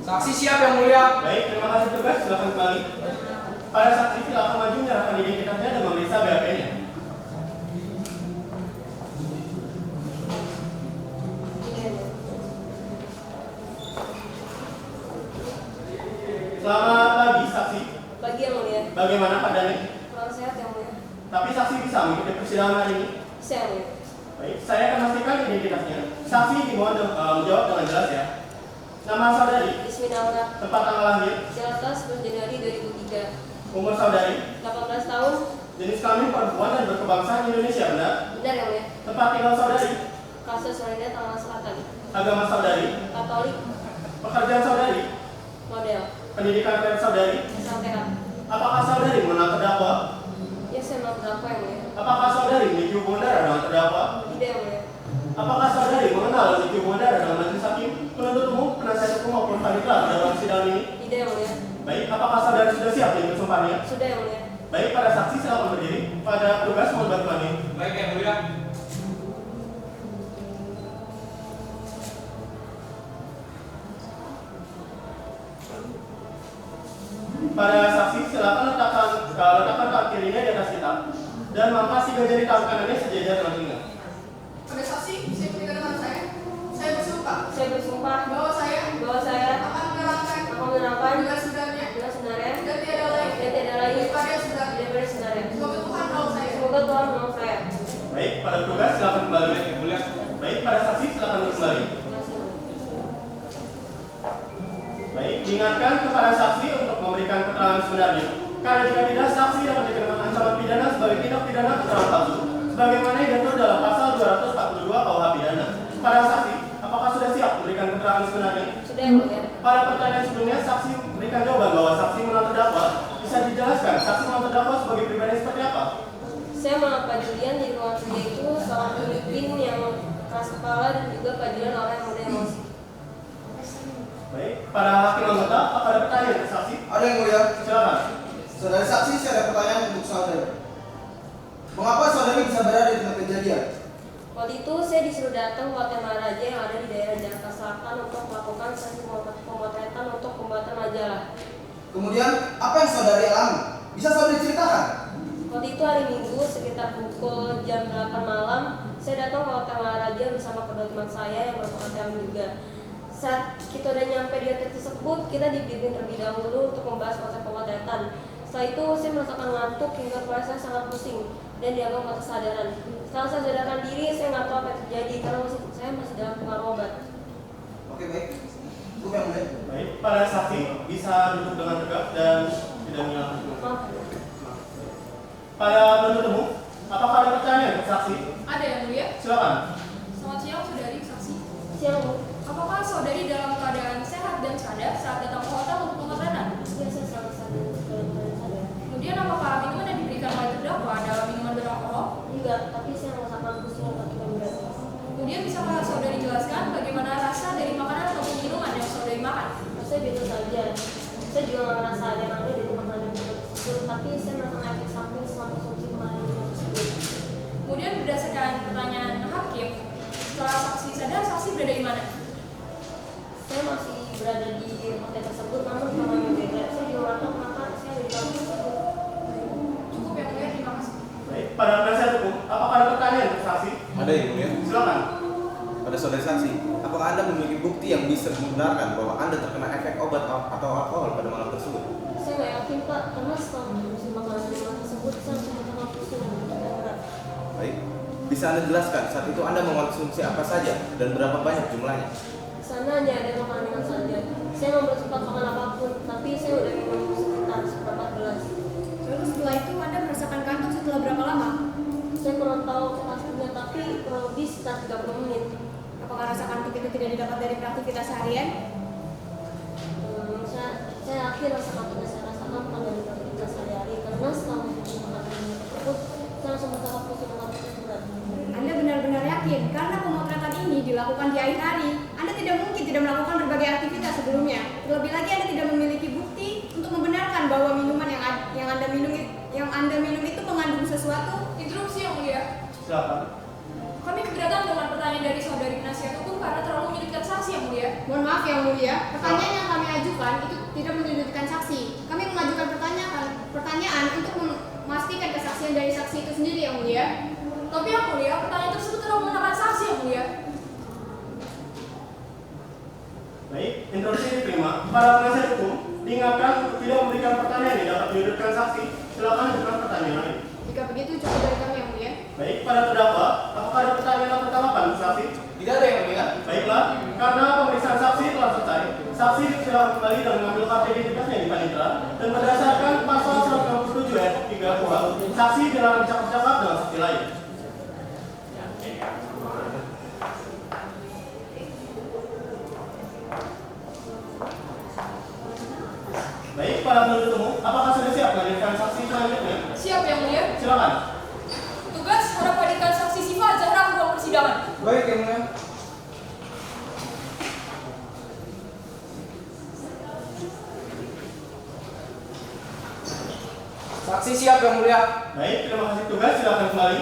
Saksi siap Yang Mulia. Baik, terima kasih tugas, silakan kembali. Para saksi silakan maju menyerahkan identitasnya dan memeriksa BAP-nya. Selamat pagi, saksi. Pagi Yang Mulia. Bagaimana keadaannya? Kurang sehat Yang Mulia. Tapi saksi bisa mengikuti persidangan hari ini. Bisa Yang Mulia. Baik, saya akan pastikan identitasnya. Saksi dimohon menjawab dengan jelas ya. Nama saudari, Ismi Naura. tempat tanggal lahir, Jakarta 10 Januari 2003. umur saudari, 18 tahun. jenis kelamin perempuan dan berkebangsaan Indonesia, benar? Benar Yang Mulia. Tempat tinggal saudari, Kasus Samarinda Tangerang Selatan. agama saudari, Katolik. pekerjaan saudari, Model. pendidikan karir saudari. SLTH. Apakah saudari mengenal terdakwa? Ya saya mau terdakwa Yang Mulia. Apakah saudari memiliki hubungan darah dengan terdakwa? Tidak Yang Mulia. Apakah saudari mengenal memiliki hubungan darah dengan majelis hakim, penuntut umum, penasihat hukum maupun panitera dalam sidang ini? Tidak Yang Mulia. Baik, apakah saudari sudah siap dengan sumpahnya? Sudah Yang Mulia. Baik, pada saksi silakan berdiri. Pada tugas mohon bantuannya. Baik Yang Mulia. Pada saksi silakan letakkan tangan kirinya di atas kitab dan mangkas 3 jari tangan kanannya sejajar dengan telinga. Pada saksi, saya berikan dengan saya bersumpah Saya bersumpah bahwa saya bahwa saya akan menerangkan akan menerapkan dengan sebenarnya dengan sebenarnya dan tiada lain daripada yang sebenarnya. daripada sebenarnya. Semoga Tuhan menolong saya. Semoga Tuhan menolong saya. Baik, pada tugas silakan kembali. Yang Mulia. Baik, pada saksi silakan kembali. Terima kasih. Baik, diingatkan kepada saksi untuk memberikan keterangan sebenarnya. Karena jika tidak, saksi dapat dikenakan ancaman pidana sebagai tindak pidana keterangan palsu, sebagaimana yang diatur dalam pasal 242 KUH pidana. Para saksi, apakah sudah siap memberikan keterangan sebenarnya? Sudah Yang Mulia. Pada pertanyaan sebelumnya, saksi memberikan jawaban bahwa saksi mengenal terdakwa. Bisa dijelaskan saksi mengenal terdakwa sebagai pribadi seperti apa? Saya mengenal Pak Julian di ruang kerja itu seorang pemimpin yang keras kepala dan juga Pak Julian orang yang mudah emosi. Baik, para hakim anggota, apa ada pertanyaan ke saksi? Ada Yang Mulia. Silakan. Saudari saksi, saya ada pertanyaan untuk saudari. Mengapa saudari bisa berada di tempat kejadian? Waktu itu saya disuruh datang ke Hotel Maharaja yang ada di daerah Jakarta Selatan untuk melakukan sesi pemotretan untuk pembuatan majalah. Kemudian, apa yang saudari alami? Bisa saudari ceritakan? Waktu itu hari Minggu sekitar pukul jam 8 malam, saya datang ke Hotel Maharaja bersama kedua teman saya yang merupakan tamu juga. Saat kita udah nyampe di hotel tersebut, tersebut kita dibimbing terlebih dahulu untuk membahas konsep pemotretan. Setelah itu saya merasakan ngantuk hingga kepala saya sangat pusing dan dianggap mata kesadaran. Setelah saya sadarkan diri, saya nggak tahu apa yang terjadi karena saya masih dalam pengaruh obat. Oke, baik. Hukum yang mulia. Baik, para saksi bisa duduk dengan tegak dan tidak menyalahkan. Maaf. Pada penuntut umum, apakah ada pertanyaan untuk saksi? Ada yang mulia. Silakan. Selamat siang saudari saksi. Siang, Bu. Apakah saudari dalam keadaan sehat dan sadar saat datang ke hotel untuk pemotretan? Ya, saya sangat sadar dalam keadaan sadar. Kemudian apakah minuman yang diberikan oleh terdakwa adalah minuman beralkohol? Enggak, tapi saya merasakan pusing dan kaki yang berat. Kemudian bisakah saudari jelaskan bagaimana rasa dari makanan ataupun minuman yang saudari makan? Saya biasa saja. Saya juga nggak merasa ada yang aneh dari makanan tersebut, tapi saya merasakan efek samping setelah konsumsi makanan tersebut. Kemudian berdasarkan pertanyaan hakim, setelah saksi sadar, saksi berada di mana? Saya masih berada di hotel tersebut, namun karena berbeda, saya juga nggak tahu kenapa saya ada di dalam tersebut. Cukup yang mulia, terima kasih. Baik, pada penasihat hukum, apakah ada pertanyaan untuk saksi? Ada yang mulia. Silakan. Pada saudari saksi, apakah Anda memiliki bukti yang bisa membenarkan bahwa Anda terkena efek obat atau alkohol pada malam tersebut? Saya nggak yakin, Pak, karena setelah mengkonsumsi makanan minuman tersebut, saya langsung merasakan pusing dan kaki yang berat. Baik. Bisa Anda jelaskan saat itu Anda mengkonsumsi apa saja dan berapa banyak jumlahnya? Di sana hanya ada makanan ringan saja. Saya nggak sempat makan apapun, tapi saya udah minum sekitar seberapa gelas. Lalu setelah itu Anda merasakan kantuk setelah berapa lama? Saya kurang tahu pastinya, tapi kurang lebih sekitar 30 menit. Apakah rasa kantuk itu tidak didapat dari beraktivitas seharian? Saya yakin rasa kantuknya saya rasakan bukan dari aktivitas sehari-hari karena setelah mengkonsumsi makanan minuman tersebut, saya langsung merasakan pusing dan kaki yang berat. Anda benar-benar yakin karena pemotretan ini dilakukan di akhir hari. Anda tidak mungkin tidak melakukan berbagai aktivitas sebelumnya. Terlebih lagi Anda tidak memiliki bukti untuk membenarkan bahwa minuman yang Anda minum itu mengandung sesuatu. Interupsi yang mulia. Silakan. Kami keberatan dengan pertanyaan dari saudari penasihat hukum karena terlalu menyudutkan saksi yang mulia. Mohon maaf yang mulia, pertanyaan yang kami ajukan itu tidak menyudutkan saksi. Kami mengajukan pertanyaan untuk memastikan kesaksian dari saksi itu sendiri yang mulia. Tapi yang mulia, pertanyaan tersebut terlalu menekan saksi yang mulia. Baik, interupsi diterima. Para penasihat hukum, diingatkan untuk tidak memberikan pertanyaan yang dapat menyudutkan saksi. Silakan ajukan pertanyaan lain. Jika begitu cukup dari kami yang mulia. Baik, pada terdakwa, apakah ada pertanyaan atau tanggapan untuk saksi? Tidak ada yang mulia. Baiklah, karena pemeriksaan saksi telah selesai, saksi silakan kembali dan mengambil kartu identitasnya di panitera dan berdasarkan pasal 167 ayat 3 kuhap, saksi dilarang bercakap-cakap dengan saksi lain. Baik, para penuntut umum, apakah sudah siap menghadirkan saksi selanjutnya? Siap yang mulia. Silakan. Tugas harap hadirkan saksi Siva Zahra ke ruang persidangan. Baik yang mulia. Saksi siap yang mulia. Baik, terima kasih tugas, silakan kembali.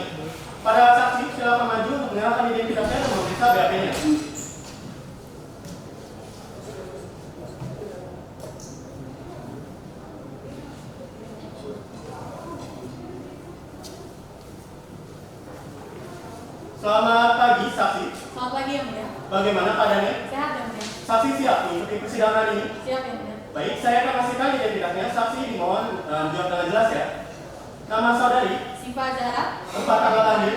Para saksi silakan maju untuk menyerahkan identitasnya dan memeriksa BAP-nya. Selamat pagi, saksi. Selamat pagi yang mulia. Bagaimana keadaannya? Sehat yang mulia. Saksi siap mengikuti persidangan ini? Siap yang mulia. Baik, saya akan kasihkan identitasnya. Saksi dimohon jawab dengan jelas ya. Nama saudari, Siva Zahra, tempat tanggal lahir,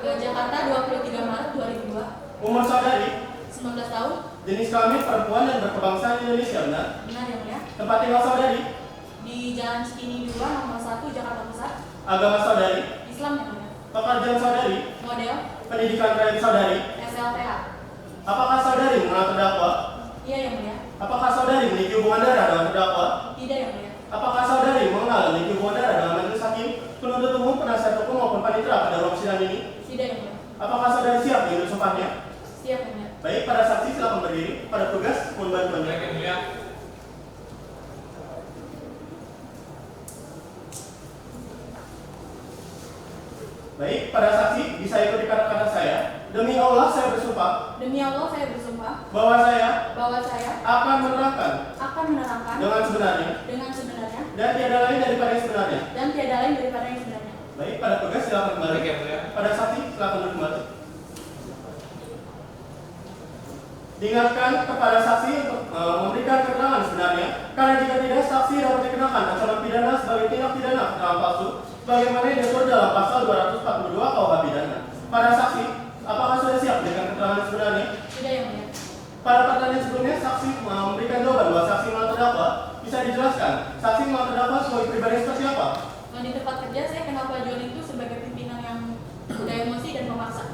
ke Jakarta 23 Maret 2002, umur saudari, 19 tahun, jenis kelamin perempuan dan berkebangsaan Indonesia, benar? benar yang mulia. Tempat tinggal saudari, Di Jalan Cikini 2, nomor 1, Jakarta Pusat, agama saudari, Islam yang mulia. pekerjaan saudari, Model, pendidikan terakhir saudari. SLTA. Apakah saudari mengenal terdakwa? Iya yang mulia. Apakah saudari memiliki hubungan darah dengan terdakwa? Tidak yang mulia. Apakah saudari mengenal memiliki hubungan darah dengan majelis hakim, penuntut umum, penasihat hukum maupun panitera pada ruang sidang ini? Tidak yang mulia. Apakah saudari siap mengikuti sumpahnya? Siap yang mulia. Baik, para saksi silakan berdiri. Pada tugas mohon bantuannya. Baik yang mulia. Baik, para saksi bisa ikuti kata-kata saya. Demi Allah saya bersumpah Demi Allah saya bersumpah bahwa saya bahwa saya akan menerangkan akan menerangkan dengan sebenarnya sebenarnya dan tiada lain daripada yang sebenarnya. dan tiada lain daripada yang sebenarnya. Baik, pada tugas silakan kembali. Baik yang mulia. Pada saksi silakan duduk kembali. Diingatkan kepada saksi untuk memberikan keterangan sebenarnya sebenarnya, karena jika tidak, saksi dapat dikenakan ancaman pidana sebagai tindak pidana keterangan palsu, sebagaimana yang diatur dalam pasal 242 KUH pidana. Para saksi, apakah sudah siap dengan keterangan sebenarnya? Tidak, Yang Mulia. Pada pertanyaan sebelumnya, saksi memberikan jawaban bahwa saksi malah terdakwa. Bisa dijelaskan, saksi malah terdakwa sebagai pribadi seperti apa? Di tempat kerja saya kenal Pak John itu sebagai pimpinan yang mudah emosi dan memaksa.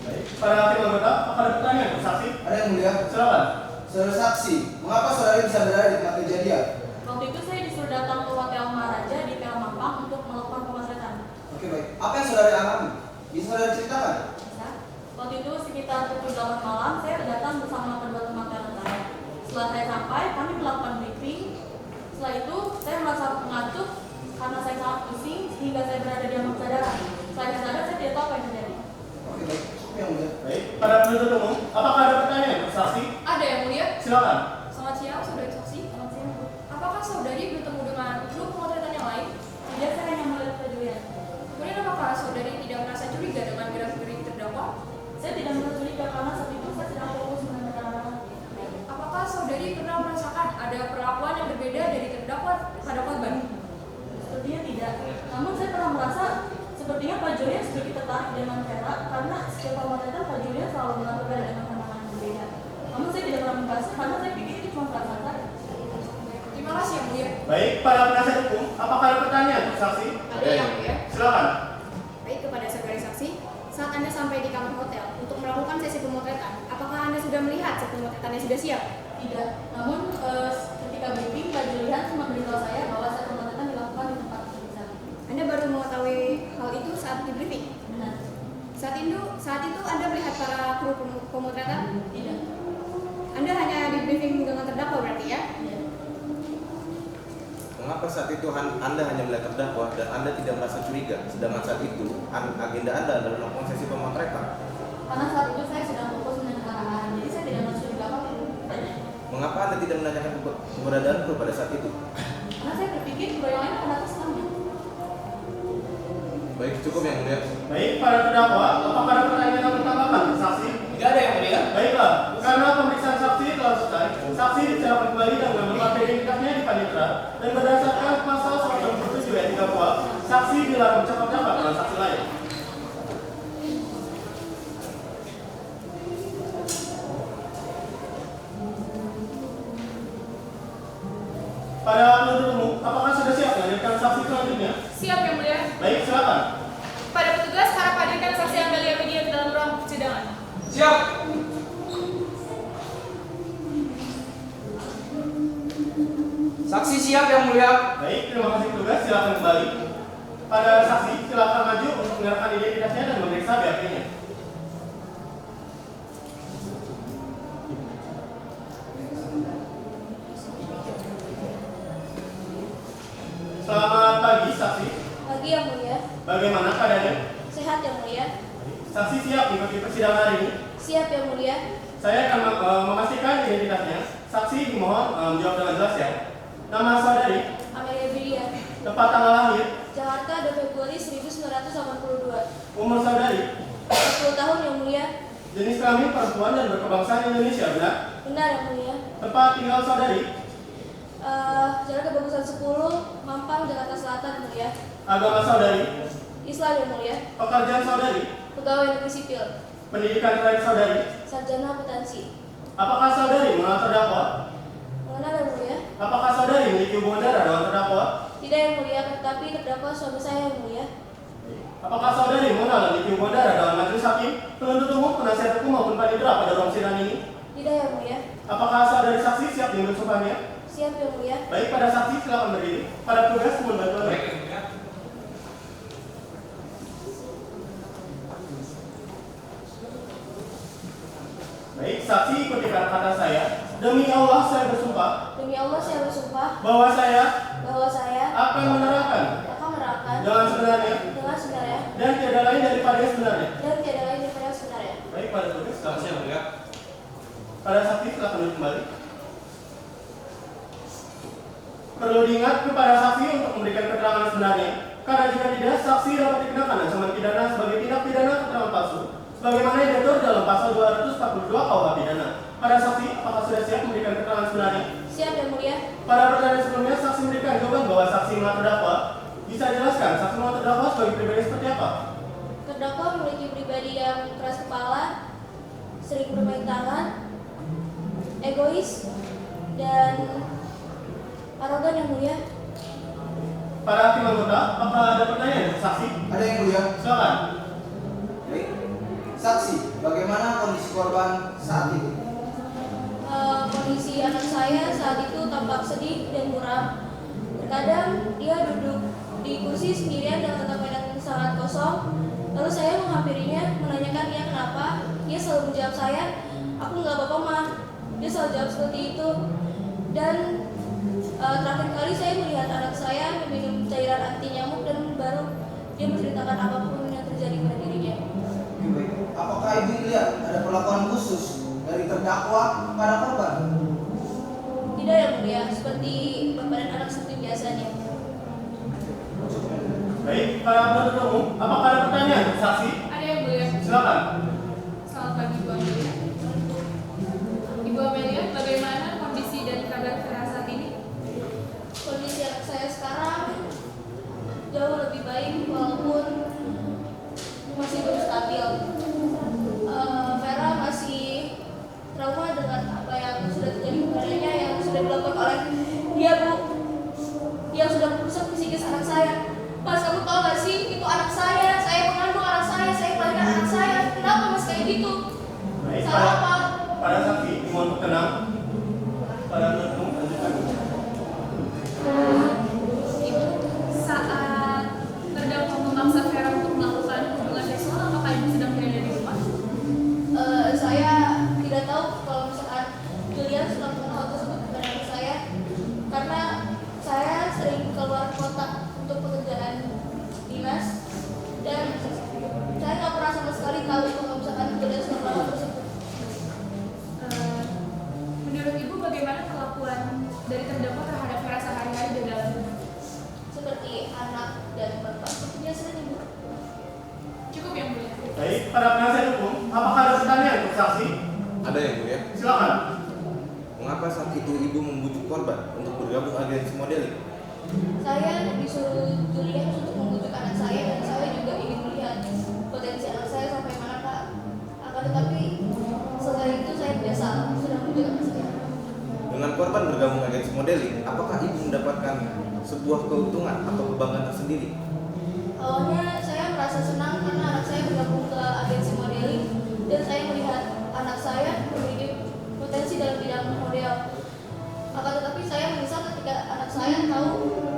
Baik. Para hakim anggota, apa ada pertanyaan untuk saksi? Ada yang mulia. Silakan. Saudara saksi, mengapa saudari bisa berada di tempat kejadian? Waktu itu saya disuruh datang ke Hotel Maharaja di PL Mampang untuk melakukan pemotretan. Oke baik. Apa yang saudari alami? Bisa saudari ceritakan? Bisa. Waktu itu sekitar pukul 8 malam saya datang bersama kedua teman talent saya. Setelah saya sampai, kami melakukan briefing. Setelah itu saya merasa mengantuk karena saya sangat pusing sehingga saya berada di alam kesadaran. Setelah saya sadar, saya tidak tahu apa yang terjadi. Oke baik. Apa yang mulia? Baik. Para penuntut umum, apakah ada pertanyaan untuk saksi? Ada, Yang Mulia. Silakan. Selamat siang, saudari saksi. Selamat siang. Apakah saudari bertemu dengan grup pemotretan yang lain? Tidak, saya hanya melihat Pak Julian. Kemudian apakah saudari tidak merasa curiga dengan gerak-gerik terdakwa? Saya tidak merasa curiga karena saat itu saya sedang fokus mendengarkan anak-anak. Apakah saudari pernah merasakan ada perlakuan yang berbeda dari terdakwa pada korban? Sepertinya tidak. Namun saya pernah merasa sepertinya Pak Julian sedikit tertarik dengan Vera karena setiap pemotretan Pak Julian selalu melakukan dengan pandangan yang berbeda. Namun saya tidak pernah membahasnya karena saya pikir itu cuma perasaan saya. Terima kasih, Yang Mulia. Baik, para penasihat hukum, apakah ada pertanyaan untuk saksi? Ada, Yang Mulia. Silakan. Baik, kepada saudari saksi, saat Anda sampai di kamar hotel untuk melakukan sesi pemotretan, apakah Anda sudah melihat sesi pemotretannya sudah siap? Tidak. Namun ketika briefing Pak Julian cuma memberitahu saya bahwa saat pemotretan dilakukan di tempat pemeriksaan. Anda baru mengetahui hal itu saat di briefing? Benar. Saat itu Anda melihat para kru pemotretan? Tidak. Anda hanya di briefing dengan terdakwa berarti ya? Tidak. Mengapa saat itu Anda hanya melihat terdakwa dan Anda tidak merasa curiga, sedangkan saat itu agenda Anda adalah melakukan sesi pemotretan? Karena saat itu saya sedang fokus mendengarkan arahan, jadi saya tidak merasa curiga apa-apa. Mengapa Anda tidak menanyakan keberadaanku pada saat itu? Karena saya berpikir bahwa yang lain akan datang setelahnya. Baik, cukup Yang Mulia. Baik, para terdakwa, apakah ada pertanyaan atau tanggapan untuk saksi? Tidak ada, Yang Mulia. Baiklah, karena pemeriksaan saksi telah selesai, saksi diserahkan kembali dengan memakai identitasnya di panitera dan berdasarkan pasal 147 ayat 3 KUH, saksi dilarang bercakap-cakap dengan saksi lain. Pada penuntut umum, apakah sudah siap menghadirkan saksi selanjutnya? Siap, Yang Mulia. Baik, silakan. Pada petugas, harap hadirkan saksi Amelia Media di dalam ruang persidangan. Siap. Saksi siap, Yang Mulia. Baik, terima kasih petugas, silakan kembali. Pada saksi, silakan maju untuk menyerahkan identitasnya dan memeriksa BAP-nya. Selamat pagi, saksi. Pagi Yang Mulia. Bagaimana keadaannya? Sehat Yang Mulia. Saksi siap mengikuti persidangan hari ini. Siap Yang Mulia. Saya akan memastikan identitasnya. Saksi dimohon menjawab dengan jelas ya. Nama saudari, Amelia Media. tempat tanggal lahir, Jakarta 2 Februari 1982. umur saudari, 40 tahun Yang Mulia. jenis kelamin perempuan dan berkebangsaan Indonesia, benar? Benar Yang Mulia. Tempat tinggal saudari, Jalan Kebagusan 10, Mampang, Jakarta Selatan Yang Mulia. agama saudari, Islam Yang Mulia. pekerjaan saudari, Pegawai negeri sipil. pendidikan terakhir saudari. Sarjana akuntansi. Apakah saudari mengenal terdakwa? Mengenal Yang Mulia? Apakah saudari memiliki hubungan darah dengan terdakwa? Tidak Yang Mulia, tetapi terdakwa suami saya Yang Mulia. Apakah saudari mengenal dan memiliki hubungan darah dengan majelis hakim, penuntut umum, penasihat hukum maupun panitera pada ruang sidang ini? Tidak Yang Mulia. Apakah saudari saksi siap diambil sumpahnya? Siap Yang Mulia. Baik, pada saksi silakan berdiri. Pada petugas mohon bantuan. Baik, Yang Mulia. Baik, saksi ikuti kata-kata saya. Demi Allah saya bersumpah Demi Allah saya bersumpah bahwa saya bahwa saya akan menerangkan akan menerangkan dengan sebenarnya dengan sebenarnya dan tiada lain daripada yang sebenarnya. dan tiada lain daripada yang sebenarnya. Baik, pada petugas Selamat silakan. siang, Yang Mulia. Pada saksi silakan duduk kembali. Perlu diingat kepada saksi untuk memberikan keterangan sebenarnya, karena jika tidak, saksi dapat dikenakan ancaman pidana sebagai tindak pidana keterangan palsu, sebagaimana yang diatur dalam pasal 242 KUH pidana. Pada saksi, apakah sudah siap memberikan keterangan sebenarnya? Siap yang mulia. Pada pertanyaan sebelumnya, saksi memberikan jawaban bahwa saksi maha terdakwa. Bisa jelaskan saksi maha terdakwa sebagai pribadi seperti apa? Terdakwa memiliki pribadi yang keras kepala, sering bermain tangan, egois, dan arogan yang mulia. Para hakim anggota, apakah ada pertanyaan untuk saksi? Ada yang mulia. Silakan. Baik. Saksi, bagaimana kondisi korban saat itu? Kondisi anak saya saat itu tampak sedih dan muram. Terkadang dia duduk di kursi sendirian dengan tatapan yang sangat kosong. Lalu saya menghampirinya, menanyakan dia kenapa. Dia selalu menjawab saya, aku nggak apa-apa mah. Dia selalu jawab seperti itu. Dan terakhir kali saya melihat anak saya meminum cairan anti nyamuk dan baru dia menceritakan apapun yang terjadi pada dirinya. Baik. Apakah ibu lihat ada perlakuan khusus dari terdakwa pada korban? Tidak yang mulia, seperti bapak dan anak seperti biasanya. Baik, para penuntut umum, apakah ada pertanyaan untuk saksi? Ada yang mulia. Silakan. Selamat pagi Ibu Amelia. Ibu Amelia, bagaimana kondisi dan kabar Vera saat ini? Kondisi anak saya sekarang jauh lebih baik walaupun masih belum stabil. Vera masih trauma dengan apa yang sudah terjadi kepadanya, yang sudah dilakukan oleh dia, Bu. Yang sudah merusak psikis anak saya. Mas, kamu tahu gak sih, itu anak saya mengandung anak saya melahirkan anak saya. Kenapa Mas kayak gitu? Baik, Salah apa? para saksi, mohon tenang. Para penuntut umum, lanjutkan. Ibu, saat terdakwa memaksa Vera untuk melakukan hubungan seksual, apakah Ibu sedang berada di rumah? Saya tidak tahu kalau misalkan Julian sudah melakukan hal tersebut kepada anak saya, karena saya sering keluar kota untuk pekerjaan dinas dan saya nggak pernah sama sekali tahu kalau misalkan Julian sudah melakukan hal tersebut. Menurut Ibu, bagaimana kelakuan dari terdakwa terhadap Vera sehari-hari di dalam rumah? Seperti anak dan bapak seperti biasanya, Bu. Cukup yang mulia. Baik, para penasihat hukum, apakah ada pertanyaan untuk saksi? Ada yang mulia. Silakan. Mengapa saat itu ibu membujuk korban untuk bergabung agensi modeling? Saya disuruh Julian untuk membujuk anak saya dan saya juga ingin melihat potensi anak saya sampai mana, Pak. Akan tetapi setelah itu saya biasa sudah membujuk anak saya. Dengan korban bergabung agensi modeling, apakah ibu mendapatkan sebuah keuntungan atau kebanggaan tersendiri? Awalnya saya merasa senang karena anak saya bergabung ke agensi modeling dan saya melihat anak saya memiliki potensi dalam bidang model. Akan tetapi saya menyesal ketika anak saya tahu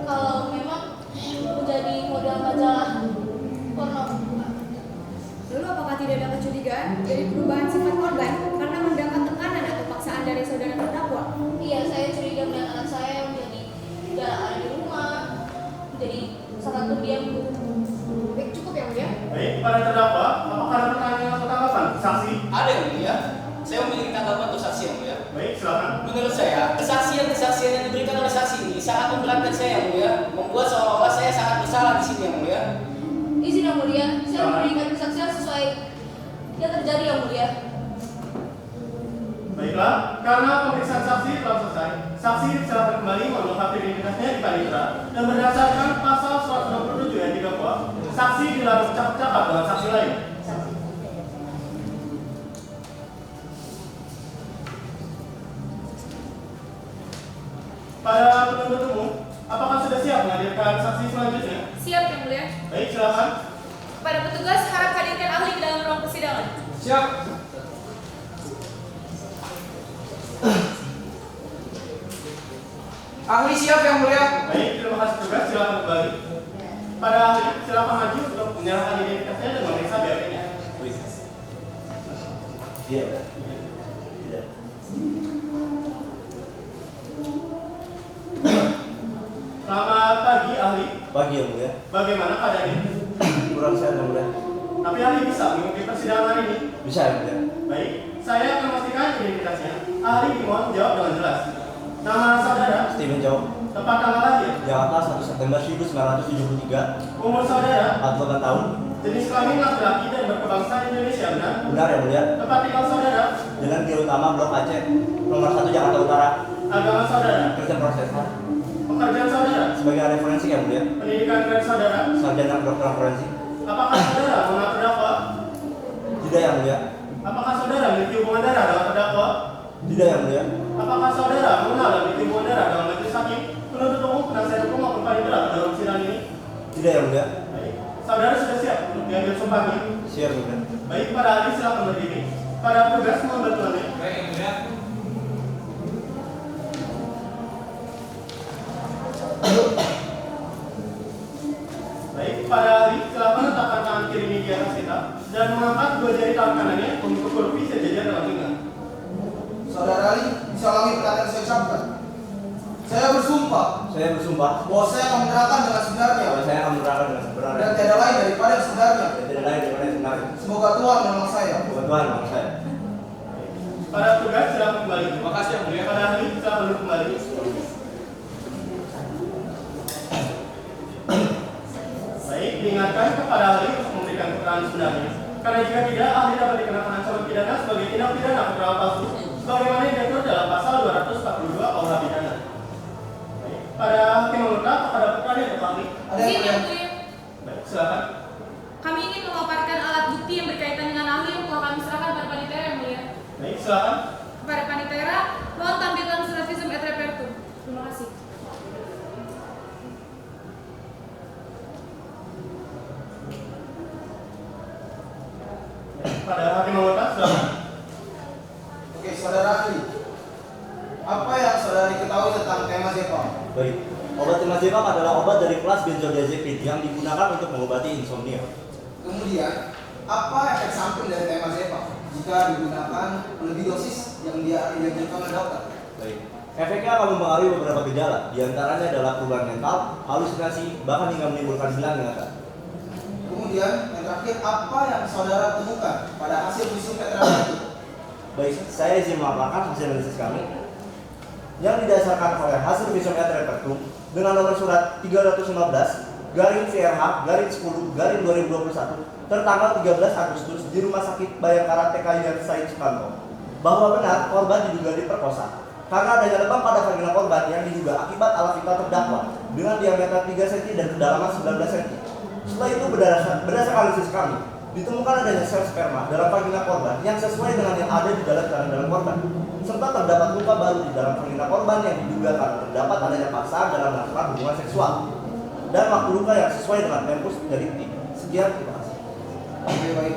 kalau memang menjadi model majalah porno. Lalu apakah tidak ada kecurigaan dari perubahan sifat korban karena mendapat tekanan atau paksaan dari saudara terdakwa? Iya, saya curiga melihat anak saya menjadi jarang ada di rumah, menjadi sangat pendiam. Baik, cukup ya mulia. Baik, para terdakwa, apakah ada pertanyaan atau tanggapan? Saksi? Ada yang mulia. Saya memiliki tanggapan untuk saksi yang mulia. Baik, silakan. Menurut saya, kesaksian yang diberikan oleh saksi ini sangat memberatkan saya yang mulia, membuat seolah-olah saya sangat bersalah di sini yang mulia. Izin yang mulia, saya memberikan kesaksian sesuai yang terjadi yang mulia. Baiklah, karena pemeriksaan saksi telah selesai, saksi diserahkan kembali melengkapi identitasnya di panitera dan berdasarkan pasal 167 ayat 3 saksi dilarang bercakap-cakap dengan saksi lain. Pada penuntut umum, apakah sudah siap menghadirkan saksi selanjutnya? Siap yang mulia. Baik, silakan. Pada petugas, harap hadirkan ahli ke dalam ruang persidangan. Siap. Ahli siap yang mulia. Baik, terima kasih tugas. Silakan kembali. Pada ahli, silakan maju untuk menyerahkan identitasnya dan memeriksa BAP-nya. Iya. Selamat pagi, ahli. Pagi yang mulia. Bagaimana keadaannya? Kurang sehat yang mulia. Tapi ahli bisa mengikuti persidangan hari ini. Bisa yang mulia. Baik, saya akan memastikan identitasnya. Ahli dimohon jawab dengan jelas. Nama saudara, Steven Chow, tempat tanggal lahir, Jakarta 1 September 1973, umur saudara, 48 tahun. jenis kelamin laki-laki dan berkebangsaan Indonesia, benar? Benar yang mulia. Tempat tinggal saudara, Jalan Kiri Utama Blok Aceh, nomor 1 Jakarta Utara. Agama saudara. Kristen Protestan. Pekerjaan saudara. Sebagai ahli forensik yang mulia. Pendidikan grade saudara. Sarjana kedokteran forensik. Apakah saudara mengenal terdakwa? Tidak yang mulia. Apakah saudara memiliki hubungan darah dengan terdakwa? Tidak yang mulia. Apakah saudara mengenal dan memiliki hubungan darah dengan majelis hakim, penuntut umum, penasihat hukum maupun panitera dalam sidang ini? Tidak yang mulia. Baik. Saudara sudah siap untuk diambil sumpahnya? Siap mulia. Baik, para ahli silakan berdiri. Para petugas mohon bantuannya. Baik, yang mulia. Baik, para ahli silakan letakkan tangan kiri di atas kita dan mengangkat dua jari tangan kanannya untuk kurvi sejajar dalam pinggang. Saudara Ali, bisa ulangi perkataan yang saya ucapkan. Saya bersumpah Saya bersumpah bahwa saya akan menerangkan dengan sebenarnya bahwa saya akan menerangkan dengan sebenarnya dan tidak lain daripada yang sebenarnya. dan tidak lain daripada yang sebenarnya. Semoga Tuhan menolong saya. Semoga Tuhan menolong saya. Para petugas silakan kembali. Terima kasih yang mulia. Para ahli silakan duduk kembali. Baik, diingatkan kepada ahli untuk memberikan keterangan sebenarnya. Karena jika tidak, ahli dapat dikenakan ancaman pidana sebagai tindak pidana keterangan palsu, sebagaimana yang diatur dalam pasal 242 KUH pidana. Baik, pada hakim meminta kepada pertanyaan untuk ahli. Ada yang Izin yang mulia. mulia. Baik, silakan. Kami ingin memaparkan alat bukti yang berkaitan dengan ahli yang telah kami serahkan pada panitera yang mulia. Baik, silakan. Kepada panitera, mohon tampilkan surat visum et repertum. Terima kasih. Pada hakim meminta, silakan. Oke, saudara Ali. Apa yang saudari ketahui tentang tema Zepam? Baik. Obat temazepam adalah obat dari kelas benzodiazepin yang digunakan untuk mengobati insomnia. Kemudian, apa efek samping dari tema Zepam jika digunakan lebih dosis yang dianjurkan oleh dokter? Baik. Efeknya akan mempengaruhi beberapa gejala, diantaranya adalah perubahan mental, halusinasi, bahkan hingga menimbulkan hilang ingatan. Kemudian, yang terakhir, apa yang saudara temukan pada hasil visum et repertum? Baik, saya izin melaporkan hasil analisis kami yang didasarkan oleh hasil visum et repertum dengan nomor surat 315 garing VRH garing 10 garing 2021 tertanggal 13 Agustus di Rumah Sakit Bayangkara TKI Said Sukanto bahwa benar korban diduga diperkosa karena adanya lebam pada vagina korban yang diduga akibat alat vital terdakwa dengan diameter 3 cm dan kedalaman 19 cm. Setelah itu berdasarkan analisis kami ditemukan adanya sel sperma dalam vagina korban yang sesuai dengan yang ada di dalam korban, serta terdapat luka baru di dalam vagina korban yang diduga karena terdapat adanya paksaan dalam melakukan hubungan seksual dan waktu luka yang sesuai dengan tempus dari tim. Sekian, terima kasih. Oke, baik.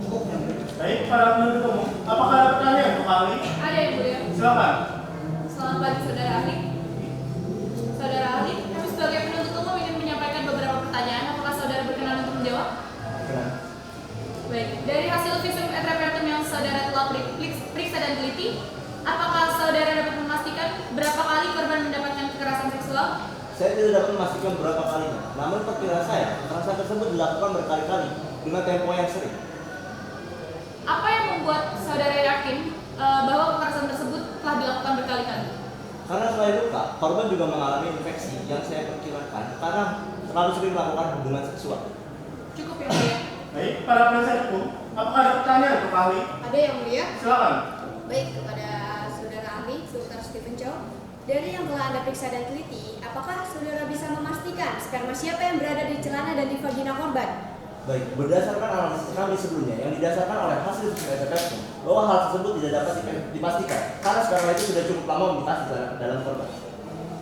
Cukup yang mulia. Baik, para penuntut umum, apakah ada pertanyaan untuk ahli? Ada yang mulia. Silakan. Selamat pagi saudara ahli. Saudara ahli, kami sebagai penuntut umum ingin menyampaikan beberapa pertanyaan. Apakah saudara berkenan untuk menjawab? Baik, dari hasil visum et repertum yang saudara telah periksa dan teliti, apakah saudara dapat memastikan berapa kali korban mendapatkan kekerasan seksual? Saya tidak dapat memastikan berapa kalinya, namun perkiraan saya, kekerasan tersebut dilakukan berkali-kali dengan tempo yang sering. Apa yang membuat saudara yakin bahwa kekerasan tersebut telah dilakukan berkali-kali? Karena selain luka, korban juga mengalami infeksi yang saya perkirakan karena terlalu sering melakukan hubungan seksual. Cukup ya mulia. Baik, para penasihat hukum, apakah ada pertanyaan untuk ahli? Ada yang mulia. Silakan. Baik, kepada saudara ahli, Dr. Stephen Chow. Dari yang telah Anda periksa dan teliti, apakah saudara bisa memastikan sperma siapa yang berada di celana dan di vagina korban? Baik, berdasarkan analisis kami sebelumnya yang didasarkan oleh hasil visum bahwa hal tersebut tidak dapat dipastikan karena sperma itu sudah cukup lama membekas di dalam korban.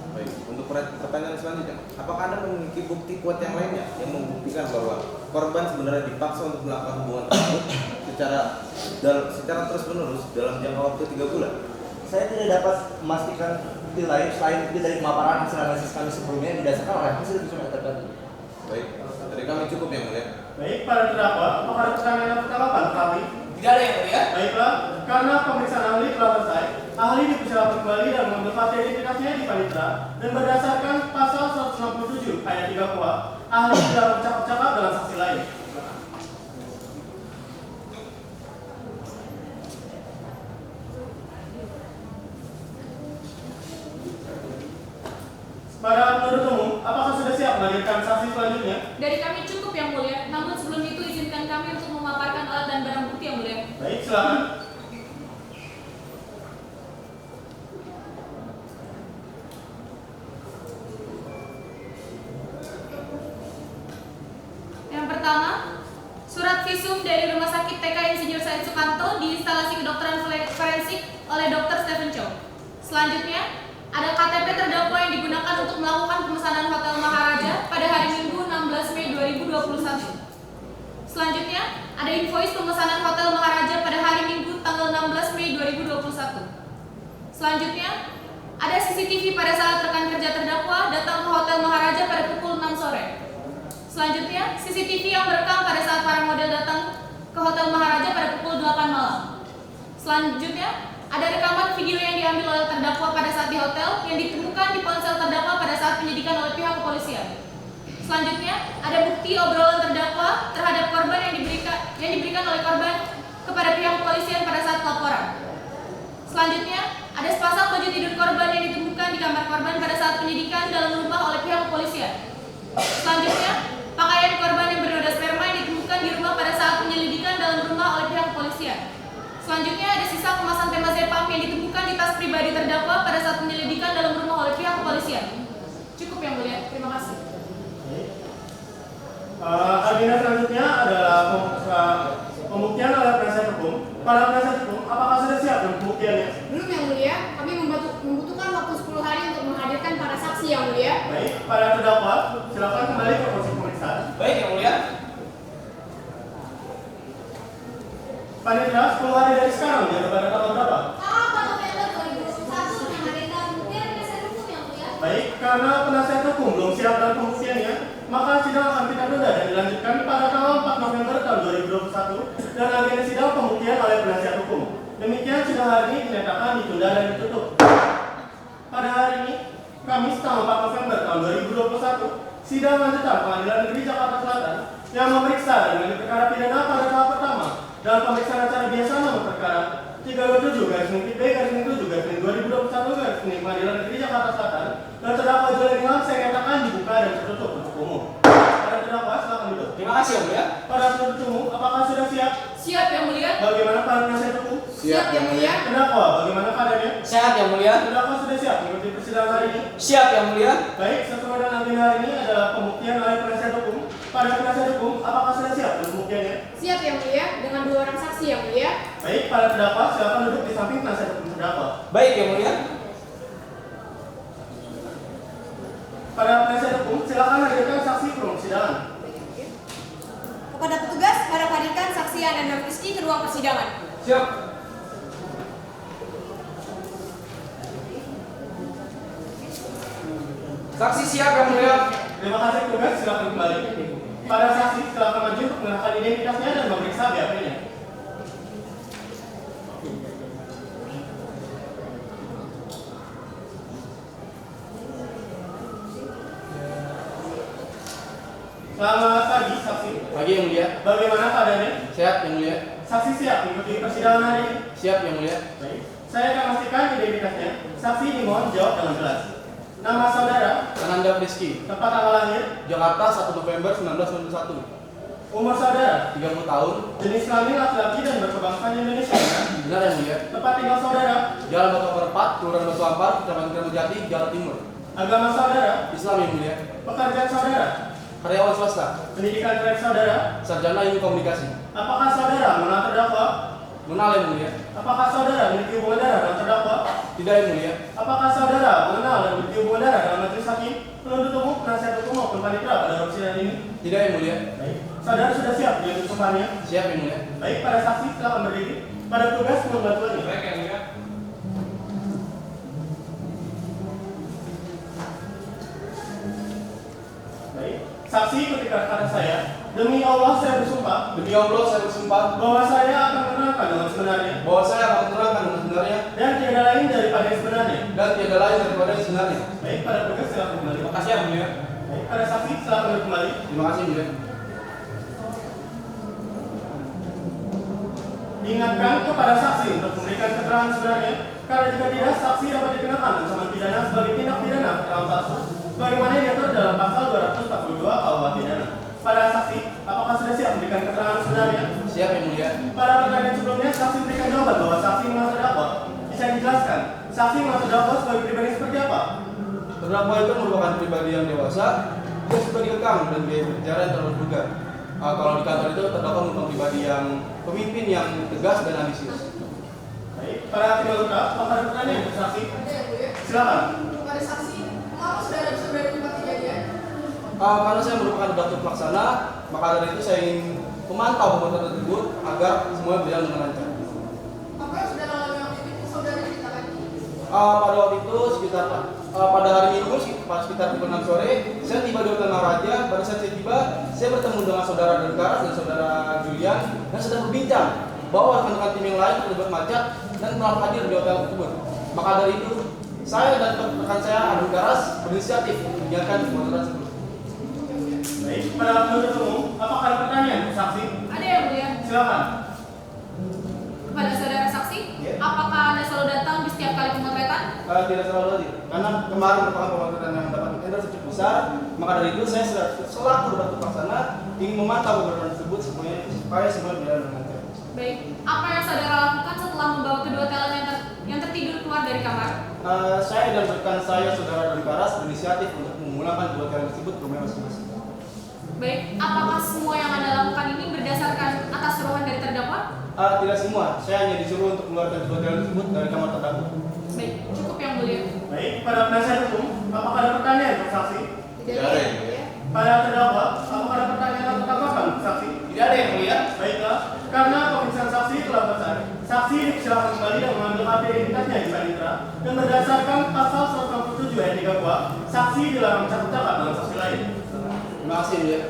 Baik, untuk pertanyaan selanjutnya, apakah Anda memiliki bukti kuat yang lainnya yang membuktikan bahwa korban sebenarnya dipaksa untuk melakukan hubungan tersebut secara terus-menerus dalam jangka waktu 3 bulan? Saya tidak dapat memastikan bukti lain selain bukti dari pemaparan hasil analisis kami sebelumnya yang didasarkan oleh hasil visum et repertum. Baik, dari kami cukup yang mulia. Baik, para terdakwa, apakah ada pertanyaan yang pertama untuk ahli? Tidak ada yang mulia. Baiklah, karena pemeriksaan ahli telah selesai, ahli dipersilakan kembali dan mengambil fakta identitasnya di panitera dan berdasarkan pasal 167 ayat 3 KUH, ahli tidak bercakap-cakap dengan saksi lain. Para penuntut umum, apakah sudah siap menghadirkan saksi selanjutnya? Dari kami cukup yang mulia, namun sebelum itu izinkan kami untuk memaparkan alat dan barang bukti yang mulia. Baik, silakan. visum dari Rumah Sakit TK Insinyur Said Sukanto di instalasi kedokteran forensik oleh Dr. Stephen Chow. Selanjutnya, ada KTP terdakwa yang digunakan untuk melakukan pemesanan Hotel Maharaja pada hari Minggu 16 Mei 2021. Selanjutnya, ada invoice pemesanan Hotel Maharaja pada hari Minggu tanggal 16 Mei 2021. Selanjutnya, ada CCTV pada saat rekan kerja terdakwa datang ke Hotel Maharaja pada pukul 6 sore. Selanjutnya, CCTV yang merekam pada saat para model datang ke Hotel Maharaja pada pukul 8 malam. Selanjutnya, ada rekaman video yang diambil oleh terdakwa pada saat di hotel yang ditemukan di ponsel terdakwa pada saat penyidikan oleh pihak kepolisian. Selanjutnya, ada bukti obrolan terdakwa terhadap korban yang diberikan oleh korban kepada pihak kepolisian pada saat laporan. Selanjutnya, ada sepasang baju tidur korban yang ditemukan di kamar korban pada saat penyidikan dalam rumah oleh pihak kepolisian. Selanjutnya, pakaian korban yang bernoda sperma yang ditemukan di rumah pada saat penyelidikan dalam rumah oleh pihak kepolisian. Selanjutnya, ada sisa kemasan temazepam yang ditemukan di tas pribadi terdakwa pada saat penyelidikan dalam rumah oleh pihak kepolisian. Cukup yang mulia, terima kasih. Agenda selanjutnya adalah pembuktian oleh penasihat hukum. Para penasihat hukum, apakah sudah siap dengan pembuktiannya? Belum yang mulia, kami membutuhkan waktu 10 hari untuk menghadirkan para saksi yang mulia. Baik, para terdakwa, silakan kembali ke proses pemeriksaan. Baik yang mulia. Panitia, 10 hari dari sekarang ya, pada tanggal berapa? Tanggal 4 November 2021 menghadirkan pembuktian penasihat hukum yang mulia. Baik, karena penasihat hukum belum siap dalam pembuktiannya, maka sidang akan kita tunda dan dilanjutkan pada tanggal 4 November tahun 2021 dan agenda sidang pembuktian oleh penasihat hukum. Demikian sidang hari ini dinyatakan ditunda dan ditutup. Pada hari ini, Kamis tanggal 4 November tahun 2021, sidang lanjutan Pengadilan Negeri Jakarta Selatan yang memeriksa dan mengadili perkara pidana pada tahap pertama dalam pemeriksaan acara biasa nomor perkara 327/7/2021/2021 Pengadilan Negeri Jakarta Selatan dan terdakwa Julian Ilham saya nyatakan dibuka dan tertutup untuk umum. Para terdakwa silakan duduk. Terima kasih yang mulia. Para penuntut umum, apakah sudah siap? Siap yang mulia. Bagaimana para penasihat hukum? Siap yang mulia. Terdakwa, bagaimana keadaannya? Sehat yang mulia. Terdakwa sudah siap mengikuti persidangan hari ini? Siap yang mulia. Baik, sesuai dengan agenda hari ini adalah pembuktian oleh penasihat hukum. Para penasihat hukum, apakah sudah siap dengan pembuktiannya? Siap yang mulia, dengan 2 orang saksi yang mulia. Baik, para terdakwa silakan duduk di samping penasihat hukum terdakwa. Baik yang mulia. Para penasihat hukum, silakan hadirkan saksi ke ruang persidangan. Kepada petugas, harap hadirkan saksi Anand dan Rizky ke ruang persidangan. Siap. Saksi siap yang mulia. Terima kasih petugas, silakan kembali. Para saksi silakan maju untuk menyerahkan identitasnya dan memeriksa BAP-nya. Selamat pagi, saksi. Pagi yang mulia. Bagaimana keadaannya? Sehat yang mulia. Saksi siap mengikuti persidangan hari ini? Siap yang mulia. Baik. Saya akan pastikan identitasnya. Saksi dimohon jawab dengan jelas. Nama saudara? Ananda Rizky. Tempat tanggal lahir? Jakarta 1 November 1991. Umur saudara? 30 tahun. Jenis kelamin laki-laki dan berkebangsaan Indonesia. Benar yang mulia. Tempat tinggal saudara? Jalan Batu Ampar 4, Kelurahan Batu Ampar, Kecamatan Keramat Jawa Timur. Agama saudara? Islam yang mulia. Pekerjaan saudara? Karyawan swasta. Pendidikan terakhir saudara? Sarjana Ilmu Komunikasi. Apakah saudara mengenal terdakwa? Mengenal yang mulia. Apakah saudara memiliki hubungan darah dengan terdakwa? Tidak yang mulia. Apakah saudara mengenal dan memiliki hubungan darah dalam majelis hakim, penuntut umum, penasihat hukum maupun panitera pada persidangan ini? Tidak yang mulia. Baik. Saudara sudah siap dengan sumpahnya? Siap yang mulia. Baik, para saksi silakan berdiri. Pada tugas mohon bantuannya. Baik yang mulia. Baik. Saksi ketika kata saya, demi Allah saya bersumpah Demi Allah saya bersumpah bahwa saya akan menerangkan dengan sebenarnya bahwa saya akan menerangkan dengan sebenarnya dan tiada lain daripada yang sebenarnya. dan tiada lain daripada yang sebenarnya. Baik, pada tugas silakan kembali. Terima kasih yang mulia. Baik, pada saksi silakan kembali. Terima kasih yang mulia. Diingatkan kepada saksi untuk memberikan keterangan sebenarnya, karena jika tidak saksi dapat dikenakan ancaman pidana sebagai tindak pidana dalam kasus bagaimana yang diatur dalam pasal 242 KUH pidana. Para saksi, apakah sudah siap memberikan keterangan sebenarnya? Siap yang mulia. Pada pertanyaan sebelumnya, saksi memberikan jawaban bahwa saksi mengenal terdakwa. Bisa dijelaskan, saksi mengenal terdakwa sebagai pribadi seperti apa? Terdakwa itu merupakan pribadi yang dewasa, dia suka dikekang dan biaya penjara yang terlalu vulgar. Kalau di kantor itu terdakwa merupakan pribadi yang pemimpin yang tegas dan ambisius. Baik, para hakim yang lengkap, apa ada pertanyaan untuk saksi? Ada ya, Bu ya? Silakan. Kepada saksi, mengapa saudara bisa berada di tempat kejadian? Karena saya merupakan redaktur pelaksana, maka dari itu saya ingin memantau pembuatan tersebut agar semuanya berjalan dengan lancar. Apa yang saudara lakukan waktu itu saudara ceritakan? Pada waktu itu pada hari Minggu sekitar pukul 6 sore saya tiba di Hotel Maharaja. Pada saat saya tiba, saya bertemu dengan saudara Denkaras dan saudara Julian dan sedang berbincang bahwa rekan-rekan tim yang lain terlibat macet dan telah hadir di hotel tersebut. Maka dari itu saya dan rekan saya Denkaras berinisiatif menjalankan pembuatan tersebut. Baik, pada penuntut umum, apakah ada pertanyaan untuk saksi? Ada yang mulia. Silakan. Kepada saudara saksi, Ya. apakah Anda selalu datang di setiap kali pemotretan? Tidak selalu hadir, karena kemarin merupakan pemotretan yang mendapat interaksi cukup besar. Maka dari itu saya selaku redaktur pelaksana ingin memantau pemotretan tersebut supaya semua berjalan dengan lancar. Baik, apa yang saudara lakukan setelah membawa kedua talent yang tertidur keluar dari kamar? Saya dan rekan saya saudara Denkaras berinisiatif untuk memulangkan dua talent tersebut ke rumah masing-masing. Baik, apakah semua yang Anda lakukan ini berdasarkan atas suruhan dari terdakwa? Tidak semua, saya hanya disuruh untuk mengeluarkan dua talent tersebut dari kamar terdakwa. Baik, cukup yang mulia. Baik, pada penasihat hukum, apakah ada pertanyaan untuk saksi? Tidak ada yang mulia. Pada terdakwa, apakah ada pertanyaan atau tanggapan untuk saksi? Tidak ada yang mulia. Baiklah, karena pemeriksaan saksi telah selesai, saksi dipersilakan kembali dan mengambil hak identitasnya di panitera dan berdasarkan pasal 167 ayat 3 kuhap, saksi dilarang mencatat dalam saksi lain. Terima kasih ya.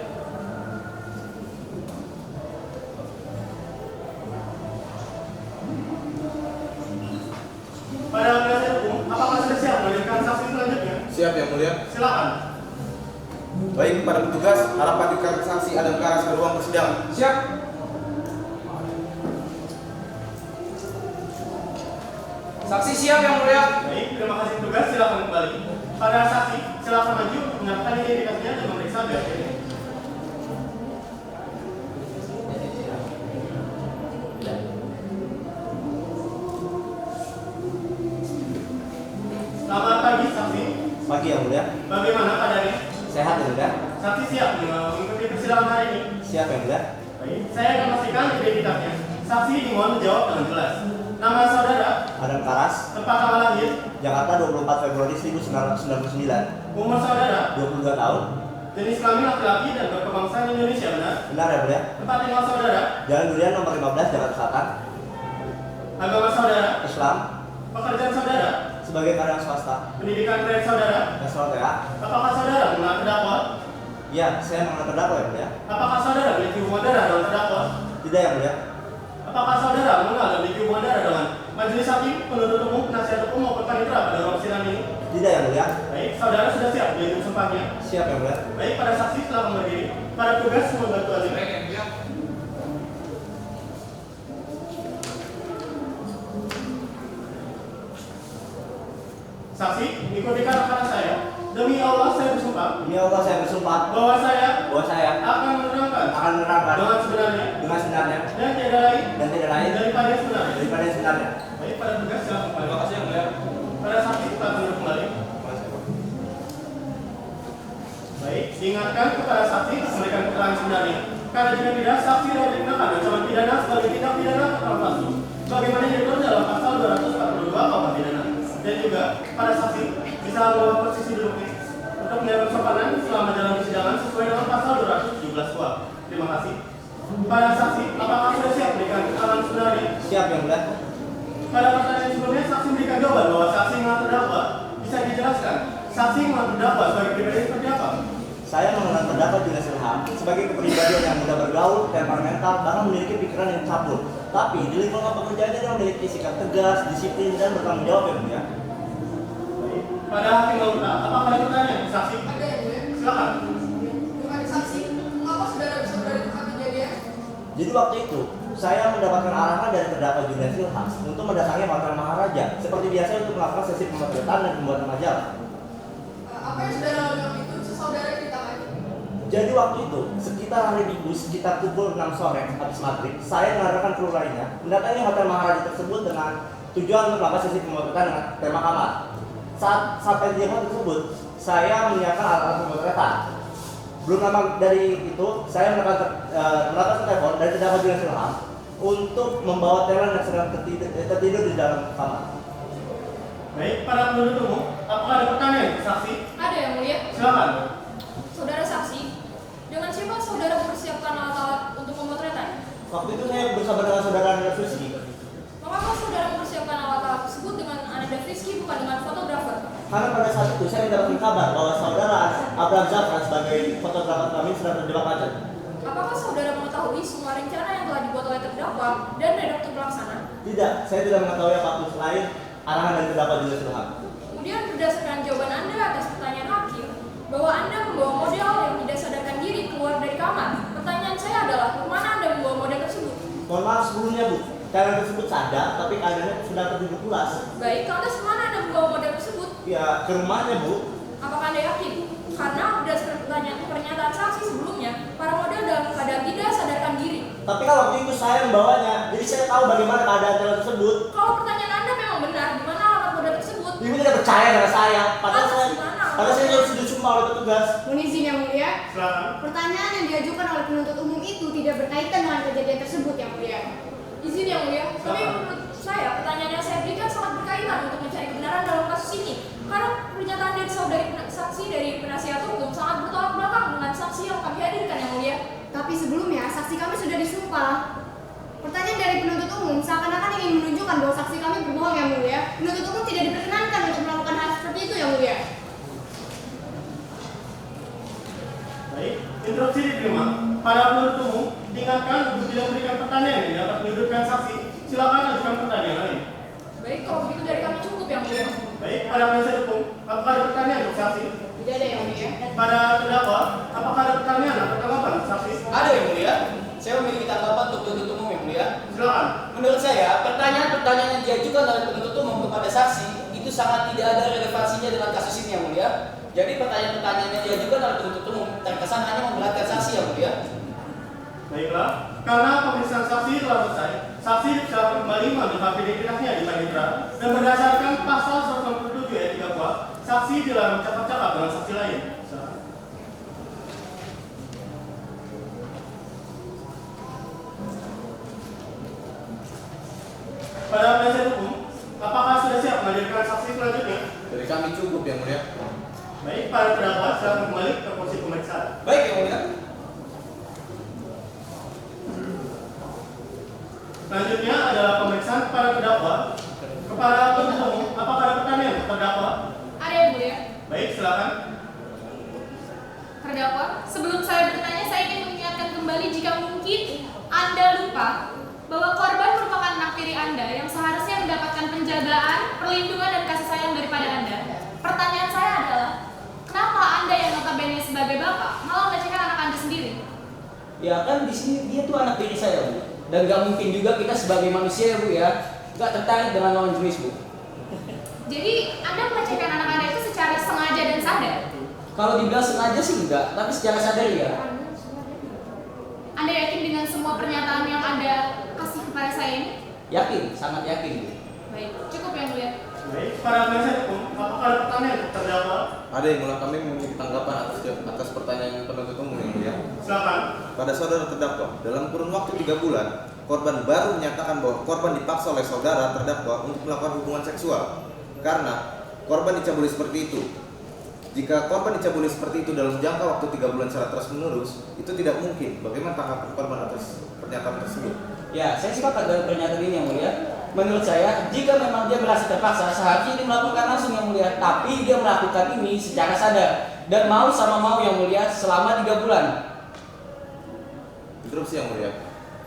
Pada penasihat hukum, apakah sudah siap melanjutkan saksi selanjutnya? Siap yang mulia. Silakan. Baik, kepada petugas, harap hadirkan saksi Denkaras ke ruang persidangan. Siap. Saksi siap yang mulia. Baik, terima kasih petugas, silakan kembali. Pada saksi, silakan maju untuk menyatakan identitasnya dan memeriksa BAP. Selamat pagi, saksi. Pagi yang mulia. Bagaimana keadaannya? Sehat yang mulia. Saksi siap mengikuti persidangan hari ini. Siap yang mulia. Baik, saya akan pastikan identitasnya. Saksi dimohon menjawab dengan jelas. Nama saudara, Adam Karas, tempat tanggal lahir, Jakarta 24 Februari 1999. umur saudara, 22 tahun. jenis kelamin laki-laki dan berkebangsaan Indonesia, benar? Benar ya mulia. Tempat tinggal saudara, Jalan Durian nomor 15 Jakarta Selatan. agama saudara, Islam. pekerjaan saudara, Sebagai karyawan swasta. pendidikan kredit saudara, SLTA. apakah saudara mengenal terdakwa? Ya, saya mengenal terdakwa ya mulia. Apakah saudara memiliki hubungan darah dengan terdakwa? Tidak ya mulia. Apakah saudara mengenal dan memiliki hubungan darah dengan majelis hakim, penuntut umum, penasihat hukum maupun panitera pada ruang persidangan ini? Tidak ya mulia. Baik, saudara sudah siap menjadi sumpahnya. Siap ya mulia. Baik, pada saksi silakan berdiri. Para petugas membantu hadir. Saksi, ikuti kata saya. Demi Allah saya bersumpah Demi Allah saya bersumpah bahwa saya akan menerangkan dengan sebenarnya dan tidak lain daripada yang sebenarnya. Baik, pada petugas silakan kembali. Terima kasih yang mulia. Pada saksi silakan duduk kembali. Baik, diingatkan kepada saksi memberikan keterangan sebenarnya. Karena jika tidak, saksi dapat dikenakan ancaman pidana sebagai tindak pidana kekerasan palsu, sebagaimana diatur dalam pasal 242 KUHP pidana. Dan juga pada saksi bisa membawa posisi duduknya untuk menjaga kesopanan selama jalan persidangan sesuai dengan pasal 217 KUHP. Terima kasih. Pada saksi, apakah sudah siap memberikan keterangan sebenarnya? Siap yang mulia. Pada pertanyaan sebelumnya, saksi memberikan jawaban bahwa saksi mengenal terdakwa. Bisa dijelaskan, saksi mengenal terdakwa sebagai pribadi seperti apa? Saya mengenal terdakwa Julian Ilham sebagai kepribadian yang mudah bergaul, temperamental, bahkan memiliki pikiran yang cabul. Tapi di lingkungan pekerjaannya dia memiliki sikap tegas, disiplin, dan bertanggung jawab yang mulia. Baik. Pada hakim Laura, apakah ada pertanyaan saksi? Ada ya, Bu ya? Silakan. Kepada saksi, mengapa saudara bisa berada di tempat kejadian? Jadi waktu itu saya mendapatkan arahan dari terdakwa Julian Ilham untuk mendatangi Hotel Maharaja seperti biasa untuk melakukan sesi pemotretan dan pembuatan majalah. Apa yang saudara lakukan itu saudara ceritakan? Jadi waktu itu sekitar hari Minggu sekitar pukul 6 sore habis maghrib, saya mengadakan kru lainnya mendatangi Hotel Maharaja tersebut dengan tujuan untuk melakukan sesi pemotretan dengan tema kamar. Saat sampai di hotel tersebut, saya menyiapkan alat-alat pemotretan. Belum lama dari itu, saya mendapatkan telepon dari terdakwa Julian Silham untuk membawa Thailand yang sedang tertidur di dalam kamar. Baik, para penuntut umum, apakah ada pertanyaan ke saksi? Ada yang mulia. Silakan. Saudara saksi, dengan siapa saudara mempersiapkan alat-alat untuk pemotretan? Waktu itu saya bersama dengan saudara Anda Frisky. Mengapa saudara mempersiapkan alat-alat tersebut dengan Ananda Frisky bukan dengan fotografer? Karena pada saat itu saya mendapatkan kabar bahwa saudara Abraham Zafran sebagai fotografer kami sedang terjebak macet. Apakah saudara mengetahui semua rencana yang telah dibuat oleh terdakwa dan redaktur pelaksana? Tidak, saya tidak mengetahui apapun selain arahan dari terdakwa Julian Silham. Kemudian berdasarkan jawaban Anda atas pertanyaan hakim, bahwa Anda membawa model yang tidak sadarkan diri keluar dari kamar. Pertanyaan saya adalah, kemana Anda membawa model tersebut? Mohon maaf sebelumnya Bu, Thailand tersebut sadar tapi keadaannya sudah tertidur pulas. Baik, lantas kemana Anda membawa model tersebut? Ya, ke rumahnya Bu. Apakah Anda yakin? Karena berdasarkan pernyataan saksi sebelumnya, para model dalam keadaan tidak sadarkan diri. Tapi kalau waktu itu saya membawanya, jadi saya tahu bagaimana keadaan Thailand tersebut. Kalau pertanyaan Anda memang benar, di mana alamat model tersebut? Ibu tidak percaya dengan saya, padahal saya sudah disumpah oleh petugas. Mohon izin yang mulia. Silakan. Pertanyaan yang diajukan oleh penuntut umum itu tidak berkaitan dengan kejadian tersebut yang mulia. Izin yang mulia, tapi menurut saya pertanyaan yang saya berikan sangat berkaitan untuk mencari kebenaran dalam kasus ini. Karena pernyataan dari saudari saksi dari penasihat hukum sangat bertolak belakang dengan saksi yang kami hadirkan yang mulia. Tapi sebelumnya saksi kami sudah disumpah. Pertanyaan dari penuntut umum seakan-akan ingin menunjukkan bahwa saksi kami berbohong yang mulia. Penuntut umum tidak diperkenankan untuk melakukan hal seperti itu yang mulia. Baik, interupsi diterima. Para penuntut umum diingatkan untuk tidak memberikan pertanyaan yang dapat menyudutkan saksi. Silakan ajukan pertanyaan lain. Baik, kalau begitu dari kami cukup yang mulia. Baik, para penasihat hukum, apakah ada pertanyaan untuk saksi? Tidak ada yang mulia. Pada terdakwa, apakah ada pertanyaan atau tanggapan untuk saksi? Ada yang mulia. Saya memiliki tanggapan untuk penuntut umum yang mulia. Silakan. Menurut saya, pertanyaan-pertanyaan yang diajukan oleh penuntut umum kepada saksi itu sangat tidak ada relevansinya dengan kasus ini yang mulia. Jadi pertanyaan-pertanyaan yang diajukan oleh penuntut umum terkesan hanya memberatkan saksi yang mulia. Baiklah, karena pemeriksaan saksi telah selesai, saksi dipersilakan kembali mengambil hak identitasnya di panitera dan berdasarkan pasal 167 ayat 3 kuat, saksi dilarang cakap-cakap dengan saksi lain. Pada penasihat hukum, apakah sudah siap menghadirkan saksi selanjutnya? Dari kami cukup yang mulia. Baik, para terdakwa silakan kembali ke kursi pemeriksaan. Baik yang mulia. Selanjutnya adalah pemeriksaan para terdakwa. Kepada penuntut umum, apakah ada pertanyaan untuk terdakwa? Ada yang mulia. Baik, silakan. Terdakwa, sebelum saya bertanya, saya ingin mengingatkan kembali jika mungkin Anda lupa bahwa korban merupakan anak tiri Anda yang seharusnya mendapatkan penjagaan, perlindungan, dan kasih sayang daripada Anda. Pertanyaan saya adalah, kenapa Anda yang notabene sebagai bapak malah melecehkan anak Anda sendiri? Ya kan di sini dia tuh anak tiri saya, Bu. Dan gak mungkin juga kita sebagai manusia, Bu, ya, gak tertarik dengan lawan jenis, Bu. Jadi Anda melecehkan anak Anda itu secara sengaja dan sadar? Kalau dibilang sengaja sih enggak, tapi secara sadar ya. Anda yakin dengan semua pernyataan yang Anda kasih kepada saya ini? Yakin, sangat yakin, Bu. Baik, cukup yang mulia. Baik, para penasihat hukum, apakah ada pertanyaan untuk terdakwa? Ada yang mulia, kami memiliki tanggapan atas pertanyaan penuntut umum yang mulia. Silakan. Pada saudara terdakwa, dalam kurun waktu 3 bulan, korban baru menyatakan bahwa korban dipaksa oleh saudara terdakwa untuk melakukan hubungan seksual. Karena korban dicabuli seperti itu. Jika korban dicabuli seperti itu dalam jangka waktu 3 bulan secara terus-menerus, itu tidak mungkin. Bagaimana tanggapan korban atas pernyataan tersebut? Ya, saya sepakat dengan pernyataan ini yang mulia. Menurut saya, jika memang dia merasa terpaksa, seharusnya dia melakukan langsung yang mulia. Tapi dia melakukan ini secara sadar dan mau sama mau yang mulia selama 3 bulan. Interupsi yang mulia.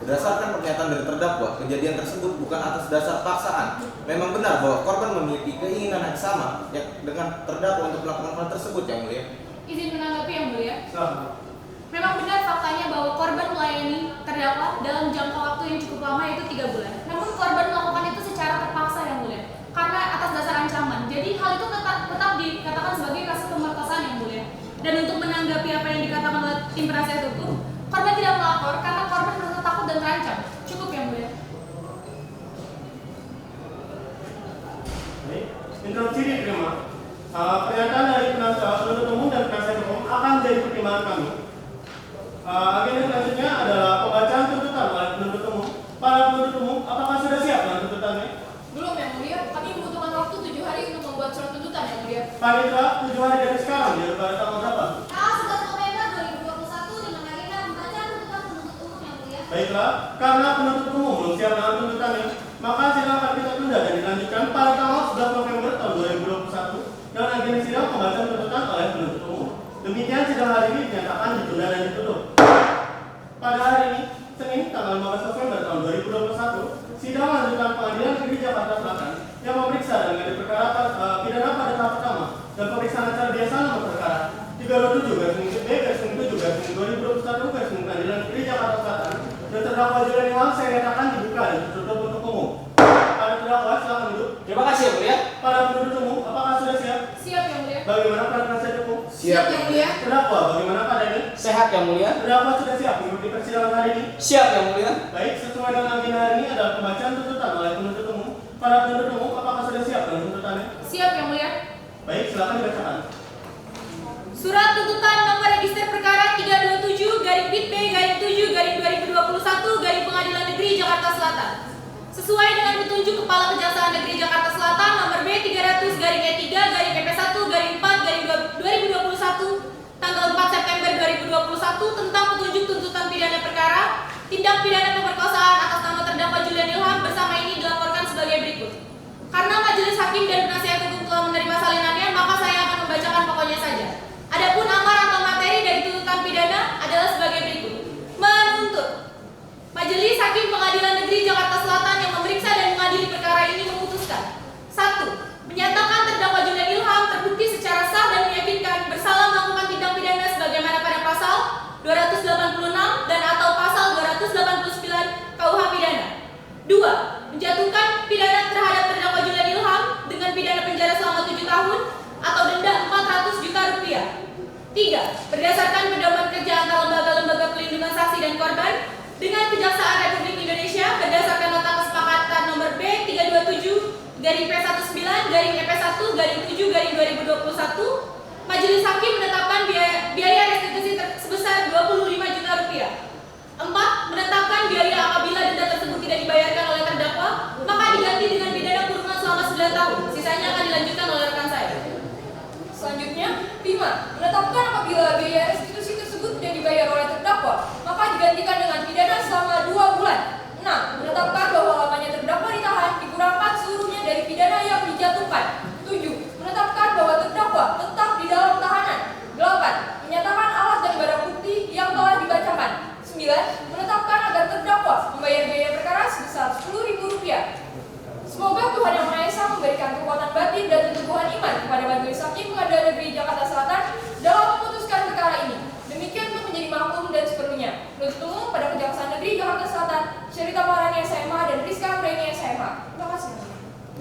Berdasarkan pernyataan dari terdakwa, kejadian tersebut bukan atas dasar paksaan. Memang benar bahwa korban memiliki keinginan yang sama dengan terdakwa untuk melakukan hal tersebut yang mulia. Izin menanggapi yang mulia. Silakan. Memang benar faktanya bahwa korban melayani terdakwa dalam jangka waktu yang cukup lama, yaitu 3 bulan. Namun korban melakukan itu secara terpaksa yang mulia, karena atas dasar ancaman. Jadi hal itu tetap dikatakan sebagai kasus pemerkosaan yang mulia. Dan untuk menanggapi apa yang dikatakan oleh tim penasihat hukum, korban tidak melapor karena korban merasa takut dan terancam. Cukup yang mulia. Baik, interupsi diterima. Pernyataan dari penuntut umum dan penasihat hukum akan menjadi pertimbangan kami. Agenda selanjutnya adalah pembacaan tuntutan oleh penuntut umum. Para penuntut umum, apakah sudah siap dengan tuntutannya? Belum, Yang Mulia. Kami membutuhkan waktu 7 hari untuk membuat surat tuntutan, Yang Mulia. Panitra, 7 hari dari sekarang, jadi pada tanggal berapa? Tanggal 11 November 2021 dengan agenda pembacaan tuntutan penuntut umum, Yang Mulia. Baiklah, karena penuntut umum belum siap dengan tuntutannya, maka sidang akan kita tunda dan dilanjutkan pada tanggal 11 November tahun 2021 dengan agenda sidang pembacaan tuntutan oleh penuntut umum. Demikian sidang hari ini dinyatakan ditunda dan ditutup. Pada hari ini, Senin tanggal 15 November tahun 2021, sidang lanjutan Pengadilan Negeri Jakarta Selatan yang memeriksa dan mengadili perkara pidana pada tahap pertama dan pemeriksaan acara biasa nomor perkara 327/B/7/2021 Pengadilan Negeri Jakarta Selatan dan terdakwa Julian Ilham saya nyatakan dibuka dan ditutup untuk umum. Para terdakwa silakan duduk. Terima kasih Yang Mulia. Para penuntut umum, apakah sudah siap? Siap, Yang Mulia. Bagaimana para penasihat hukum? Siap, Yang Mulia. Terdakwa, bagaimana keadaannya? Sehat Yang Mulia. Terdakwa sudah siap mengikuti persidangan hari ini? Siap Yang Mulia. Baik, sesuai dengan agenda hari ini adalah pembacaan tuntutan oleh penuntut umum. Para penuntut umum, apakah sudah siap dengan tuntutannya? Siap, Yang Mulia. Baik, silakan dibacakan. Surat tuntutan nomor register perkara 327-B/7/2021 Pengadilan Negeri Jakarta Selatan. Sesuai dengan petunjuk Kepala Kejaksaan Negeri Jakarta Selatan nomor B300-E3-4/4/2021 tanggal 4 September 2021 tentang petunjuk tuntutan pidana perkara tindak pidana pemerkosaan atas nama terdakwa Julian Ilham bersama ini dilaporkan sebagai berikut. Karena majelis hakim dan penasihat hukum telah menerima salinannya, maka saya akan membacakan pokoknya saja. Adapun amar atau materi dari tuntutan pidana adalah sebagai berikut. Menuntut Majelis Hakim Pengadilan Negeri Jakarta Selatan yang memeriksa dan mengadili perkara ini memutuskan 1. Menyatakan terdakwa Julian Ilham terbukti secara sah dan meyakinkan bersalah melakukan tindak pidana sebagaimana pada pasal 286 dan atau pasal 289 KUH pidana. 2. Menjatuhkan pidana terhadap terdakwa Julian Ilham dengan pidana penjara selama 7 tahun atau denda 400 juta rupiah. 3. Berdasarkan pedoman kerja antar lembaga-lembaga pelindungan saksi dan korban dengan Kejaksaan Republik Indonesia berdasarkan nota kesepakatan nomor B327-P1/EP1/7/2021, Majelis Hakim menetapkan biaya restitusi sebesar 25 juta rupiah. 4. Menetapkan biaya apabila denda tersebut tidak dibayarkan oleh terdakwa, maka diganti dengan pidana kurungan selama 9 tahun. Sisanya akan dilanjutkan oleh rekan saya. Selanjutnya, 5. Menetapkan apabila biaya restitusi tersebut tidak dibayar oleh terdakwa, maka digantikan dengan pidana selama 2 bulan. 6. Menetapkan bahwa lamanya terdakwa ditahan dikurangkan seluruhnya dari pidana yang dijatuhkan. 7. Menetapkan bahwa terdakwa tetap di dalam tahanan. 8. Menyatakan alat dan barang bukti yang telah dibacakan. 9. Menetapkan agar terdakwa membayar biaya perkara sebesar Rp10.000. Semoga Tuhan Yang Maha Esa memberikan kekuatan batin dan keteguhan iman kepada Majelis Hakim Pengadilan Negeri Jakarta Selatan dalam memutuskan perkara ini. Demikian untuk menjadi makmum dan seperlunya. Penuntut umum pada Kejaksaan Negeri Jakarta Selatan, Syarita Maharani SMA dan Rizka Amreni SMA. Terima kasih.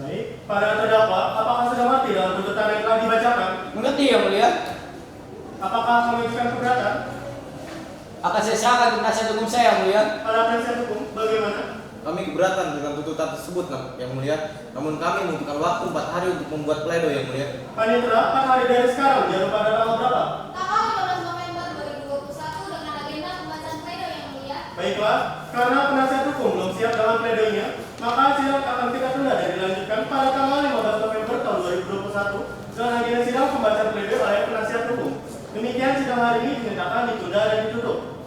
Baik, para terdakwa, apakah sudah mengerti dalam tuntutan yang telah dibacakan? Mengerti Yang Mulia. Apakah mengajukan keberatan? Akan saya serahkan ke penasihat hukum saya Yang Mulia. Para penasihat hukum, bagaimana? Kami keberatan dengan tuntutan tersebut, Yang Mulia. Namun kami membutuhkan waktu 4 hari untuk membuat pledoi, Yang Mulia. Panitra, 4 hari dari sekarang, jatuh pada tanggal berapa? Tanggal 15 November 2021 dengan agenda pembacaan pledoi, Yang Mulia. Baiklah, karena penasihat hukum belum siap dalam pledoinya, maka sidang akan kita tunda dan dilanjutkan pada tanggal 15 November tahun 2021 dengan agenda sidang pembacaan pledoi oleh penasihat hukum. Demikian sidang hari ini dinyatakan ditunda dan ditutup.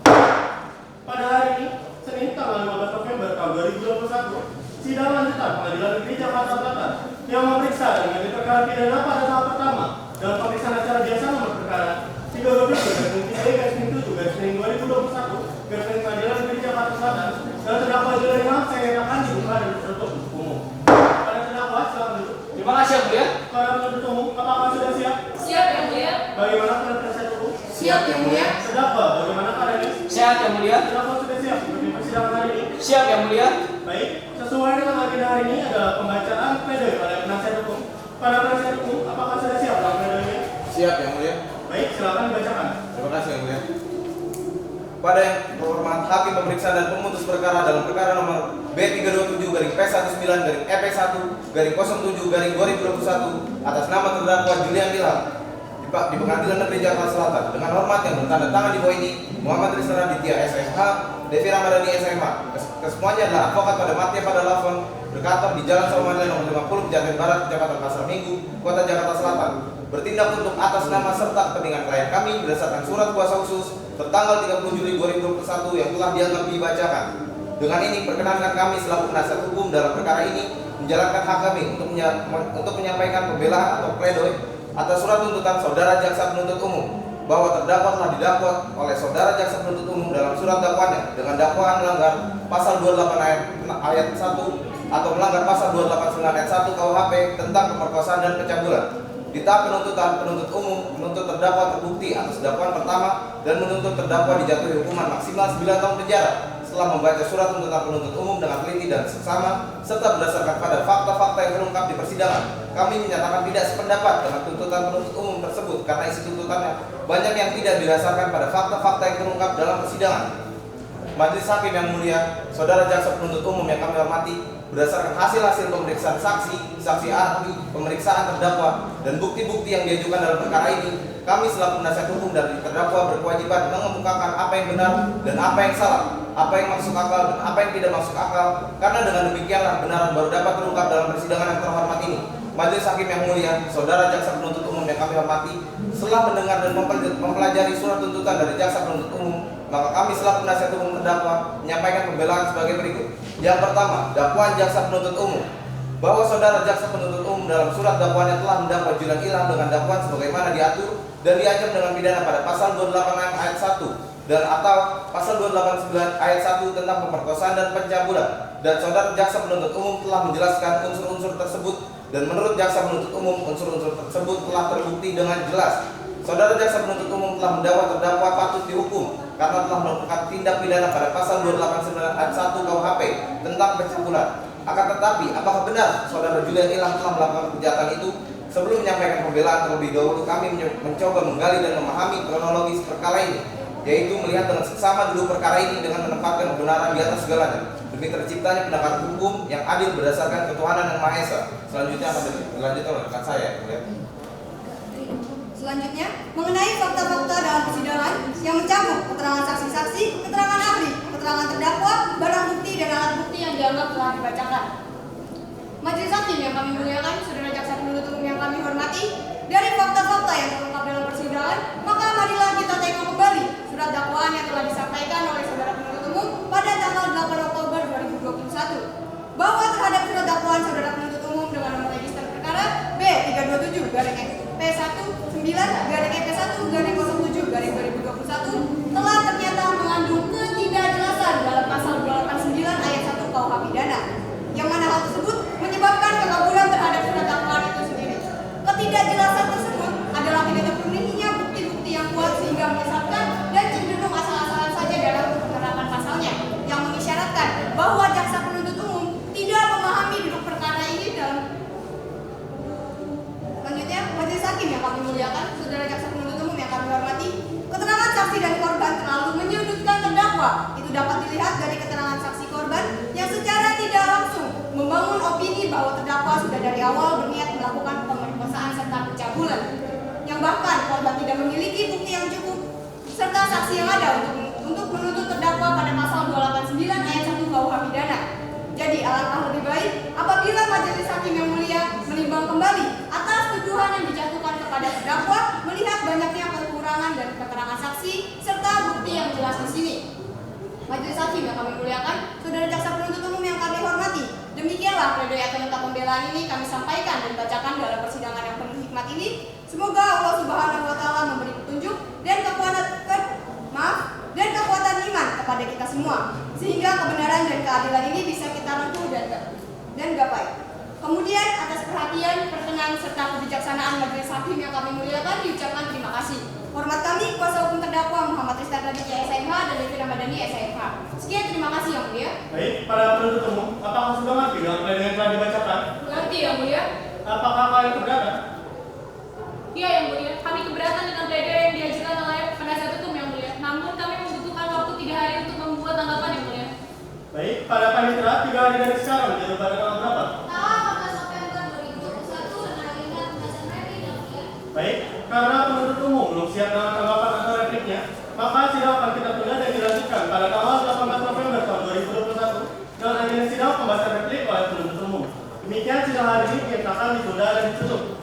Pada hari ini, Senin tanggal 15 November tahun 2021, sidang lanjutan Pengadilan Negeri Jakarta Selatan yang memeriksa dan mengadili perkara pidana pada tahap pertama dalam pemeriksaan acara biasa nomor perkara 312/7/2021 Pengadilan Negeri Jakarta Selatan dan terdakwa Julian Ilham saya nyatakan dibuka dan ditutup untuk umum. Para terdakwa silakan duduk. Terima kasih Yang Mulia. Para penuntut umum, apakah sudah siap? Siap, Yang Mulia. Bagaimana penasihat hukum? Siap, Yang Mulia. Terdakwa, bagaimana keadaannya? Sehat Yang Mulia. Terdakwa sudah siap mengikuti persidangan hari ini? Siap Yang Mulia. Baik, sesuai dengan agenda hari ini adalah pembacaan pledoi oleh penasihat hukum. Para penasihat hukum, apakah sudah siap dalam pledoinya? Siap, Yang Mulia. Baik, silakan dibacakan. Terima kasih, Yang Mulia. Pada yang terhormat Hakim Pemeriksa dan Pemutus Perkara dalam perkara nomor B327/P19/EP1/07/2021 atas nama terdakwa Julian Ilham di Pengadilan Negeri Jakarta Selatan. Dengan hormat yang bertanda tangan di bawah ini, Muhammad Rizal Raditya SSH, Devi Ramadhani SMA. Kesemuanya adalah advokat pada mati pada Lafon, berkantor di Jalan Saumanilan nomor 50, Pejaten Barat, Kecamatan Pasar Minggu, Kota Jakarta Selatan. Bertindak untuk atas nama serta kepentingan klien kami berdasarkan surat kuasa khusus tertanggal 30 Juli 2021 yang telah dianggap dibacakan. Dengan ini perkenankan kami selaku penasihat hukum dalam perkara ini menjalankan hak kami untuk menyampaikan pembelaan atau pledoi atas surat tuntutan saudara jaksa penuntut umum bahwa terdakwa telah didakwa oleh saudara jaksa penuntut umum dalam surat dakwaannya dengan dakwaan melanggar pasal 28 ayat 1 atau melanggar pasal 289 ayat 1 KUHP tentang pemerkosaan dan pencabulan. Di tahap penuntutan, penuntut umum menuntut terdakwa terbukti atas dakwaan pertama dan menuntut terdakwa dijatuhi hukuman maksimal 9 tahun penjara. Setelah membaca surat tuntutan penuntut umum dengan teliti dan seksama serta berdasarkan pada fakta-fakta yang terungkap di persidangan, kami menyatakan tidak sependapat dengan tuntutan penuntut umum tersebut karena isi tuntutannya banyak yang tidak didasarkan pada fakta-fakta yang terungkap dalam persidangan. Majelis Hakim yang mulia, saudara jaksa penuntut umum yang kami hormati, berdasarkan hasil-hasil pemeriksaan saksi, saksi ahli, pemeriksaan terdakwa, dan bukti-bukti yang diajukan dalam perkara ini, kami selaku penasihat hukum dari terdakwa berkewajiban mengemukakan apa yang benar dan apa yang salah, apa yang masuk akal dan apa yang tidak masuk akal, karena dengan demikianlah kebenaran baru dapat terungkap dalam persidangan yang terhormat ini. Majelis Hakim yang mulia, saudara jaksa penuntut umum yang kami hormati, setelah mendengar dan mempelajari surat tuntutan dari jaksa penuntut umum, maka kami selaku penasihat hukum terdakwa menyampaikan pembelaan sebagai berikut. Yang pertama, dakwaan jaksa penuntut umum bahwa saudara jaksa penuntut umum dalam surat dakwaannya telah mendakwa Julian Ilham dengan dakwaan sebagaimana diatur dan diancam dengan pidana pada pasal 286 ayat 1 dan atau pasal 289 ayat 1 tentang pemerkosaan dan pencabulan, dan saudara jaksa penuntut umum telah menjelaskan unsur-unsur tersebut dan menurut jaksa penuntut umum unsur-unsur tersebut telah terbukti dengan jelas. Saudara jaksa penuntut umum telah mendakwa terdakwa patut dihukum karena telah melakukan tindak pidana pada pasal 289 ayat 1 KUHP tentang pencabulan. Akan tetapi, apakah benar saudara Julian Ilham telah melakukan kejahatan itu? Sebelum menyampaikan pembelaan terlebih dahulu, kami mencoba menggali dan memahami kronologis perkara ini, yaitu melihat dengan seksama dulu perkara ini dengan menempatkan kebenaran di atas segalanya demi terciptanya penegakan hukum yang adil berdasarkan ketuhanan yang Maha Esa. Selanjutnya akan dilanjutkan oleh rekan saya. Selanjutnya, mengenai fakta-fakta dalam persidangan yang mencakup keterangan saksi-saksi, keterangan ahli, keterangan terdakwa, barang bukti dan alat bukti yang dianggap telah dibacakan. Majelis Hakim yang kami muliakan, saudara jaksa penuntut umum yang kami hormati, dari fakta-fakta yang terungkap dalam persidangan, maka marilah kita tengok kembali surat dakwaan yang telah disampaikan oleh saudara penuntut umum pada tanggal 8 Oktober 2021, bahwa terhadap surat dakwaan saudara penuntut umum dengan nomor register perkara B327-EP1-EP1-07-2021 telah ternyata mengandung ketidakjelasan dalam pasal 289 ayat 1 KUH pidana, yang mana hal tersebut menyebabkan kekabulan terhadap surat dakwaan itu sendiri. Ketidakjelasan tersebut adalah tidak terpenuhinya bukti-bukti yang kuat sehingga menyesatkan dan cenderung asal-asalan saja dalam penerapan pasalnya, yang mengisyaratkan bahwa jaksa penuntut umum tidak memahami duduk perkara ini dalam. Selanjutnya, majelis hakim yang kami muliakan, saudara jaksa penuntut umum yang kami hormati, keterangan saksi dan korban terlalu menyudutkan terdakwa. Itu dapat dilihat dari keterangan saksi korban yang secara tidak langsung membangun opini bahwa terdakwa sudah dari awal berniat melakukan pemerkosaan serta pencabulan, yang bahkan korban tidak memiliki bukti yang cukup serta saksi yang ada untuk menuntut terdakwa pada pasal 289 ayat 1 KUH pidana. Jadi alangkah lebih baik apabila majelis hakim yang mulia menimbang kembali atas tuduhan yang dijatuhkan kepada terdakwa, melihat banyaknya kekurangan dan keterangan saksi serta bukti yang jelas di sini. Majelis hakim yang kami muliakan, saudara jaksa penuntut umum yang kami hormati, demikianlah pledoi atau nota pembelaan ini kami sampaikan dan bacakan dalam persidangan yang penuh hikmat ini. Semoga Allah Subhanahu wa Ta'ala memberi petunjuk dan kekuatan iman kepada kita semua, sehingga kebenaran dan keadilan ini bisa kita rangkul dan gapai. Kemudian atas perhatian, perkenan serta kebijaksanaan majelis hakim yang kami muliakan diucapkan terima kasih. Hormat kami kuasa hukum terdakwa Muhammad Rizal Raditya SMH dan Devi Ramadhani SMH. Sekian, terima kasih yang mulia. Baik, para penuntut umum, apakah sudah mengerti dengan pledoi yang telah dibacakan? Mengerti yang mulia. Apakah kalian keberatan? Iya yang mulia, kami keberatan dengan pledoi yang diajukan oleh penasihat hukum yang mulia. Namun kami membutuhkan waktu 3 hari untuk membuat tanggapan yang mulia. Baik, pada panitera 3 hari dari sekarang menjadi pada tanggal berapa? Tanggal 14 September 2021 dan hari ini 16 Mei yang mulia. Baik, karena akan ditunda dan ditutup.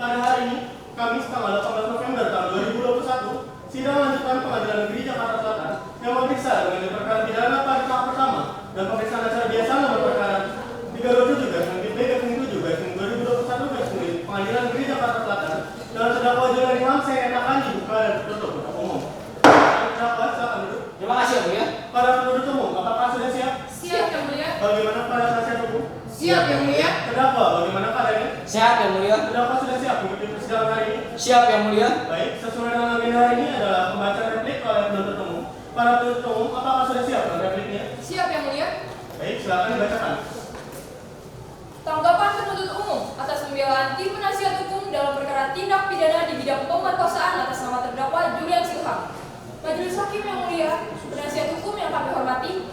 Pada hari ini, Kamis tanggal 18 November tahun 2021, sidang lanjutan Pengadilan Negeri Jakarta Selatan yang memeriksa dengan perkara pidana pada tahap pertama dan pemeriksaan acara biasa nomor perkara 327/B/2021/2021 Pengadilan Negeri Jakarta Selatan dalam terdakwa Julian Ilham Sengketa akan dibuka dan tertutup untuk umum. Terdakwa silakan duduk. Terima kasih yang mulia. Para penuntut umum, apakah sudah siap? Siap yang mulia. Bagaimana para penasihat hukum? Siap yang mulia. Terdakwa, bagaimana keadaannya? Sehat yang mulia. Terdakwa sudah siap mengikuti persidangan hari ini? Siap yang mulia. Baik, sesuai dengan agenda hari ini adalah pembacaan replik oleh penuntut umum. Para penuntut umum, apakah sudah siap dengan repliknya? Siap yang mulia. Baik, silakan dibacakan. Tanggapan penuntut umum atas pembelaan tim penasihat hukum dalam perkara tindak pidana di bidang pemerkosaan atas nama terdakwa Julian Ilham. Majelis Hakim yang mulia, penasihat hukum yang kami hormati,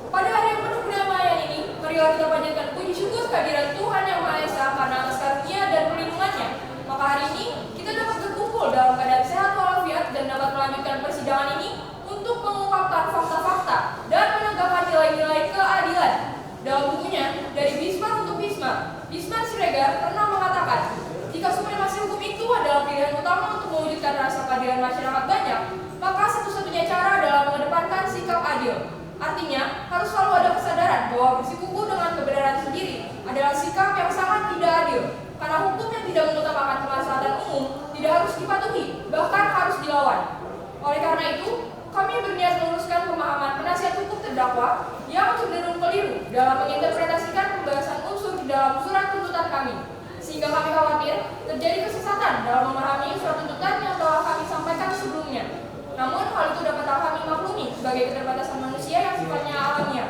pada hari yang penuh kedamaian ini, marilah kita panjatkan puji syukur kehadiran Tuhan Yang Maha Esa karena atas karunia dan perlindungannya. Maka hari ini kita dapat berkumpul dalam keadaan sehat walafiat dan dapat melanjutkan persidangan ini untuk mengungkapkan fakta-fakta dan menegakkan nilai-nilai keadilan. Dalam bukunya, Dari Bismarck untuk Bismarck, Bismarck Siregar pernah mengatakan, jika supremasi hukum itu adalah pilihan utama untuk mewujudkan rasa keadilan masyarakat banyak, maka satu-satunya cara adalah mengedepankan sikap adil. Artinya, harus selalu ada kesadaran bahwa bersikukuh dengan kebenaran sendiri adalah sikap yang sangat tidak adil. Karena hukum yang tidak mengutamakan kemaslahatan umum tidak harus dipatuhi, bahkan harus dilawan. Oleh karena itu, kami berniat meluruskan pemahaman penasihat hukum terdakwa yang cenderung keliru dalam menginterpretasikan pembahasan unsur di dalam surat tuntutan kami, sehingga kami khawatir terjadi kesesatan dalam memahami surat tuntutan yang telah kami sampaikan sebelumnya. Namun, hal itu dapat kami maklumi sebagai keterbatasan manusia yang sifatnya alamiah.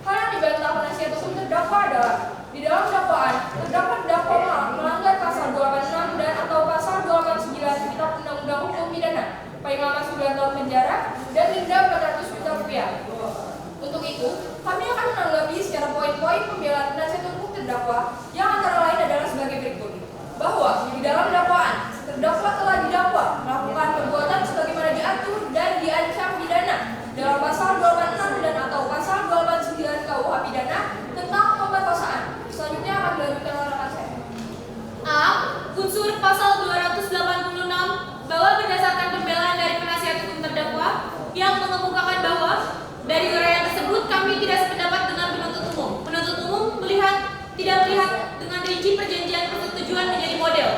Hal yang dibantah penasihat hukum terdakwa adalah di dalam dakwaan, terdakwa melanggar pasal 286 dan atau pasal 289 Kitab Undang-Undang Hukum Pidana, paling lama 9 tahun penjara dan denda 400 juta rupiah. Untuk itu, kami akan menanggapi secara poin-poin pembelaan penasihat hukum terdakwa yang antara lain adalah sebagai berikut. Bahwa di dalam dakwaan, terdakwa telah didakwa melakukan perbuatan sebagaimana diatur dan diancam pidana dalam pasal 286 dan atau pasal 289 KUH Pidana tentang pemerkosaan. Selanjutnya akan dilanjutkan oleh rekan saya. A. Unsur pasal 286 bahwa berdasarkan pembelaan dari penasihat hukum terdakwa yang mengemukakan bahwa dari uraian tersebut kami tidak sependapat dengan penuntut umum. Penuntut umum tidak melihat dengan rinci perjanjian persetujuan menjadi model.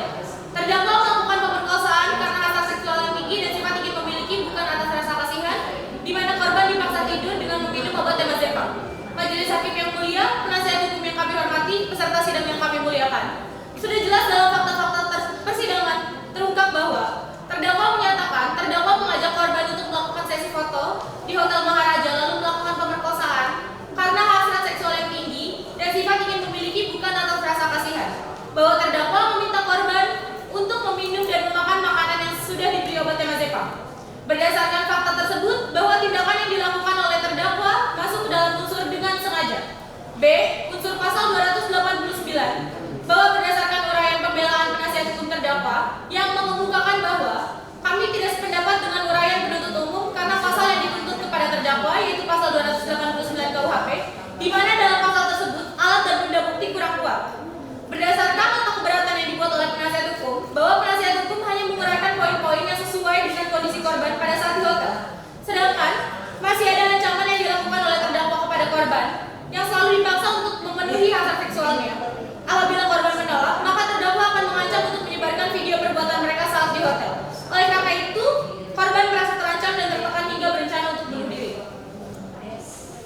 Terdakwa melakukan pemerkosaan karena hasrat seksual yang tinggi dan sifat ingin memiliki, bukan atas rasa kasihan, di mana korban dipaksa tidur dengan meminum obat temazepam. Majelis Hakim yang mulia, penasihat hukum yang kami hormati, peserta sidang yang kami muliakan. Sudah jelas dalam fakta-fakta persidangan terungkap bahwa terdakwa menyatakan terdakwa mengajak korban untuk melakukan sesi foto di Hotel Maharaja lalu melakukan pemerkosaan karena hasrat seksual yang tinggi dan sifat ingin memiliki, bukan atas rasa kasihan. Bahwa terdakwa meminta korban untuk meminum dan memakan makanan yang sudah diberi obat temazepam. Berdasarkan fakta tersebut, bahwa tindakan yang dilakukan oleh terdakwa masuk dalam unsur dengan sengaja. B. Unsur pasal 289 bahwa berdasarkan uraian pembelaan penasihat hukum terdakwa yang mengemukakan bahwa kami tidak sependapat dengan uraian penuntut umum karena pasal yang dituntut kepada terdakwa yaitu pasal 289 KUHP, di mana dalam pasal tersebut alat dan benda bukti kurang kuat. Berdasarkan nota keberatan yang dibuat oleh penasihat hukum, bahwa penasihat hukum hanya menguraikan poin-poin yang sesuai dengan kondisi korban pada saat di hotel. Sedangkan masih ada ancaman yang dilakukan oleh terdakwa kepada korban yang selalu dipaksa untuk memenuhi hasrat seksualnya. Apabila korban menolak, maka terdakwa akan mengancam untuk menyebarkan video perbuatan mereka saat di hotel. Oleh karena itu, korban merasa terancam dan tertekan hingga berencana untuk bunuh diri.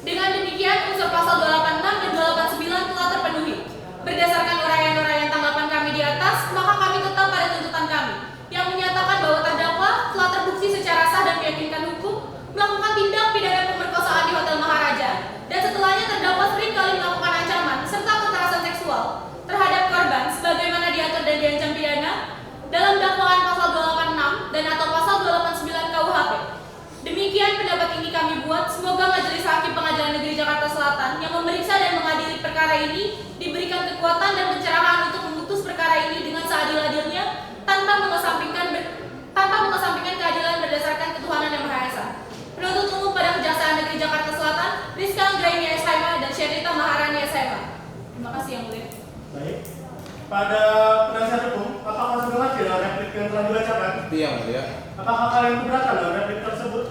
Dengan demikian, unsur pasal 286 dan 289 telah terpenuhi. Berdasarkan uraian-uraian tanggapan kami di atas, maka kami tetap pada tuntutan kami yang menyatakan bahwa terdakwa telah terbukti secara sah dan meyakinkan hukum melakukan tindak pidana pemerkosaan di Hotel Maharaja, dan setelahnya terdakwa sering kali melakukan ancaman serta kekerasan seksual terhadap korban sebagaimana diatur dan diancam pidana dalam dakwaan pasal 286 dan atau pasal 289 KUHP. Demikian pendapat ini kami buat. Semoga Majelis Hakim Pengadilan Negeri Jakarta Selatan yang memeriksa dan mengadili perkara ini diberikan kekuatan dan pencerahan untuk memutus perkara ini dengan seadil-adilnya tanpa mengesampingkan keadilan berdasarkan ketuhanan yang Maha Esa. Penuntut umum pada Kejaksaan Negeri Jakarta Selatan, Rizka Anggraini SHM dan Sherita Maharani SHM. Terima kasih yang mulia. Baik. Pada penasihat hukum, apakah sudah lagi dengan replik yang telah dibacakan? Iya yang mulia. Apakah kalian keberatan dengan replik tersebut?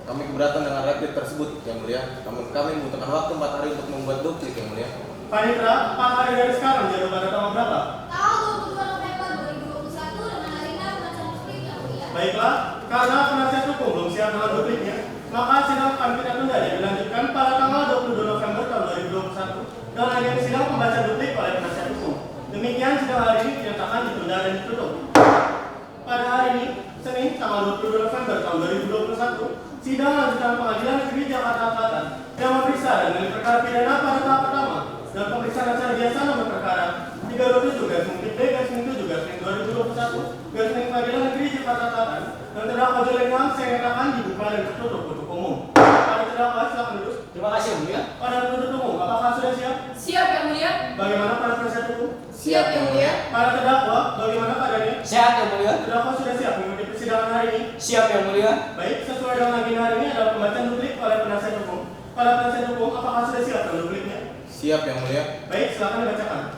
Kami keberatan dengan replik tersebut yang mulia. Namun kami membutuhkan waktu 4 hari untuk membuat duplik yang mulia. Panitra, 4 hari dari sekarang jatuh pada tanggal berapa? Tanggal 22 November 2021 dengan agenda pembacaan duplik yang mulia. Baiklah, karena penasihat hukum belum siap dengan dupliknya, maka sidang akan kita tunda dan dilanjutkan pada tanggal 22 November tahun 2021 dengan agenda sidang pembacaan duplik oleh penasihat hukum. Demikian sidang hari ini dinyatakan ditunda dan ditutup. Pada hari ini, Senin, tanggal 22 November tahun 2021, sidang lanjutan Pengadilan Negeri Jakarta Selatan yang memeriksa dan menilai perkara pidana pada tahap pertama dan pemeriksaan acara biasa nomor perkara 327/7/2021 Pengadilan Negeri Jakarta Selatan dan terdakwa Julian Ilham saya nyatakan dibuka dan tertutup untuk umum. Para terdakwa silakan duduk. Terima kasih yang mulia. Para penuntut umum, apakah sudah siap? Siap yang mulia. Bagaimana para penasihat hukum? Siap yang mulia. Para terdakwa, bagaimana keadaannya? Sehat yang mulia. Terdakwa sudah siap mengikuti persidangan hari ini? Siap yang mulia. Baik, sesuai dengan agenda hari ini adalah pembacaan duplik oleh penasihat hukum. Para penasihat hukum, apakah sudah siap dengan dupliknya? Siap yang mulia. Baik, silakan dibacakan.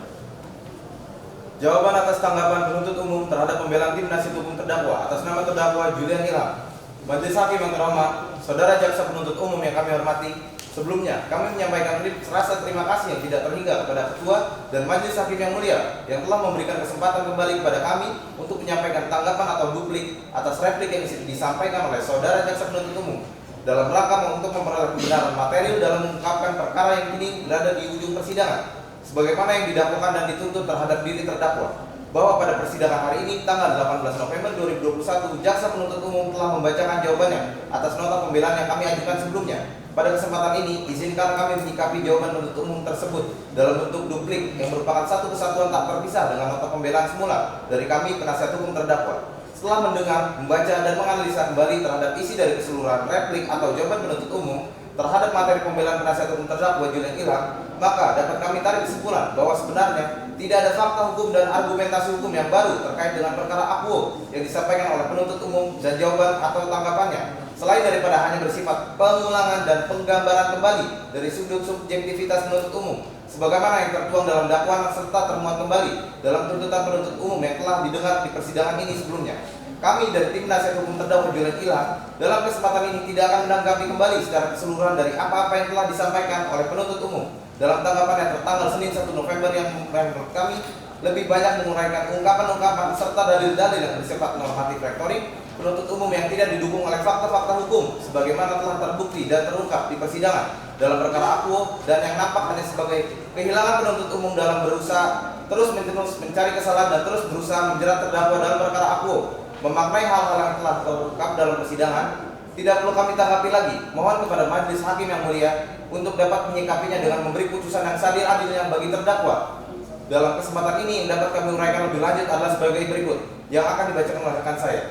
Jawaban atas tanggapan penuntut umum terhadap pembelaan tim penasihat hukum terdakwa atas nama terdakwa Julian Ilham. Majelis Hakim yang terhormat, Saudara Jaksa Penuntut Umum yang kami hormati, sebelumnya kami menyampaikan rasa terima kasih yang tidak terhingga kepada Ketua dan Majelis Hakim yang mulia yang telah memberikan kesempatan kembali kepada kami untuk menyampaikan tanggapan atau duplik atas replik yang disampaikan oleh Saudara Jaksa Penuntut Umum dalam rangka untuk memperoleh kebenaran material dalam mengungkapkan perkara yang kini berada di ujung persidangan, sebagaimana yang didakwakan dan dituntut terhadap diri terdakwa, bahwa pada persidangan hari ini tanggal 18 November 2021 Jaksa Penuntut Umum telah membacakan jawabannya atas nota pembelaan yang kami ajukan sebelumnya. Pada kesempatan ini, izinkan kami menyikapi jawaban penuntut umum tersebut dalam bentuk duplik yang merupakan satu kesatuan tak terpisah dengan nota pembelaan semula dari kami penasihat hukum terdakwa. Setelah mendengar, membaca, dan menganalisa kembali terhadap isi dari keseluruhan replik atau jawaban penuntut umum terhadap materi pembelaan penasihat hukum terdakwa Julian Ilham, maka dapat kami tarik kesimpulan bahwa sebenarnya tidak ada fakta hukum dan argumentasi hukum yang baru terkait dengan perkara akuo yang disampaikan oleh penuntut umum dan jawaban atau tanggapannya, selain daripada hanya bersifat pengulangan dan penggambaran kembali dari sudut subjektivitas penuntut umum, sebagaimana yang tertuang dalam dakwaan serta termuat kembali dalam tuntutan penuntut umum yang telah didengar di persidangan ini sebelumnya. Kami dari tim penasihat hukum terdakwa Julian Ilham dalam kesempatan ini tidak akan menanggapi kembali secara keseluruhan dari apa-apa yang telah disampaikan oleh penuntut umum dalam tanggapan yang tertanggal Senin 1 November yang menurut kami lebih banyak menguraikan ungkapan-ungkapan serta dalil-dalil yang bersifat normatif rektorik penuntut umum yang tidak didukung oleh fakta-fakta hukum sebagaimana telah terbukti dan terungkap di persidangan dalam perkara akuo dan yang nampak hanya sebagai kehilangan penuntut umum dalam berusaha terus-menerus mencari kesalahan dan terus berusaha menjerat terdakwa dalam perkara akuo. Memaknai hal-hal yang telah terungkap dalam persidangan tidak perlu kami tanggapi lagi. Mohon kepada Majelis Hakim yang mulia untuk dapat menyikapinya dengan memberi putusan yang seadil-adilnya bagi terdakwa. Dalam kesempatan ini yang dapat kami uraikan lebih lanjut adalah sebagai berikut yang akan dibacakan oleh rekan saya.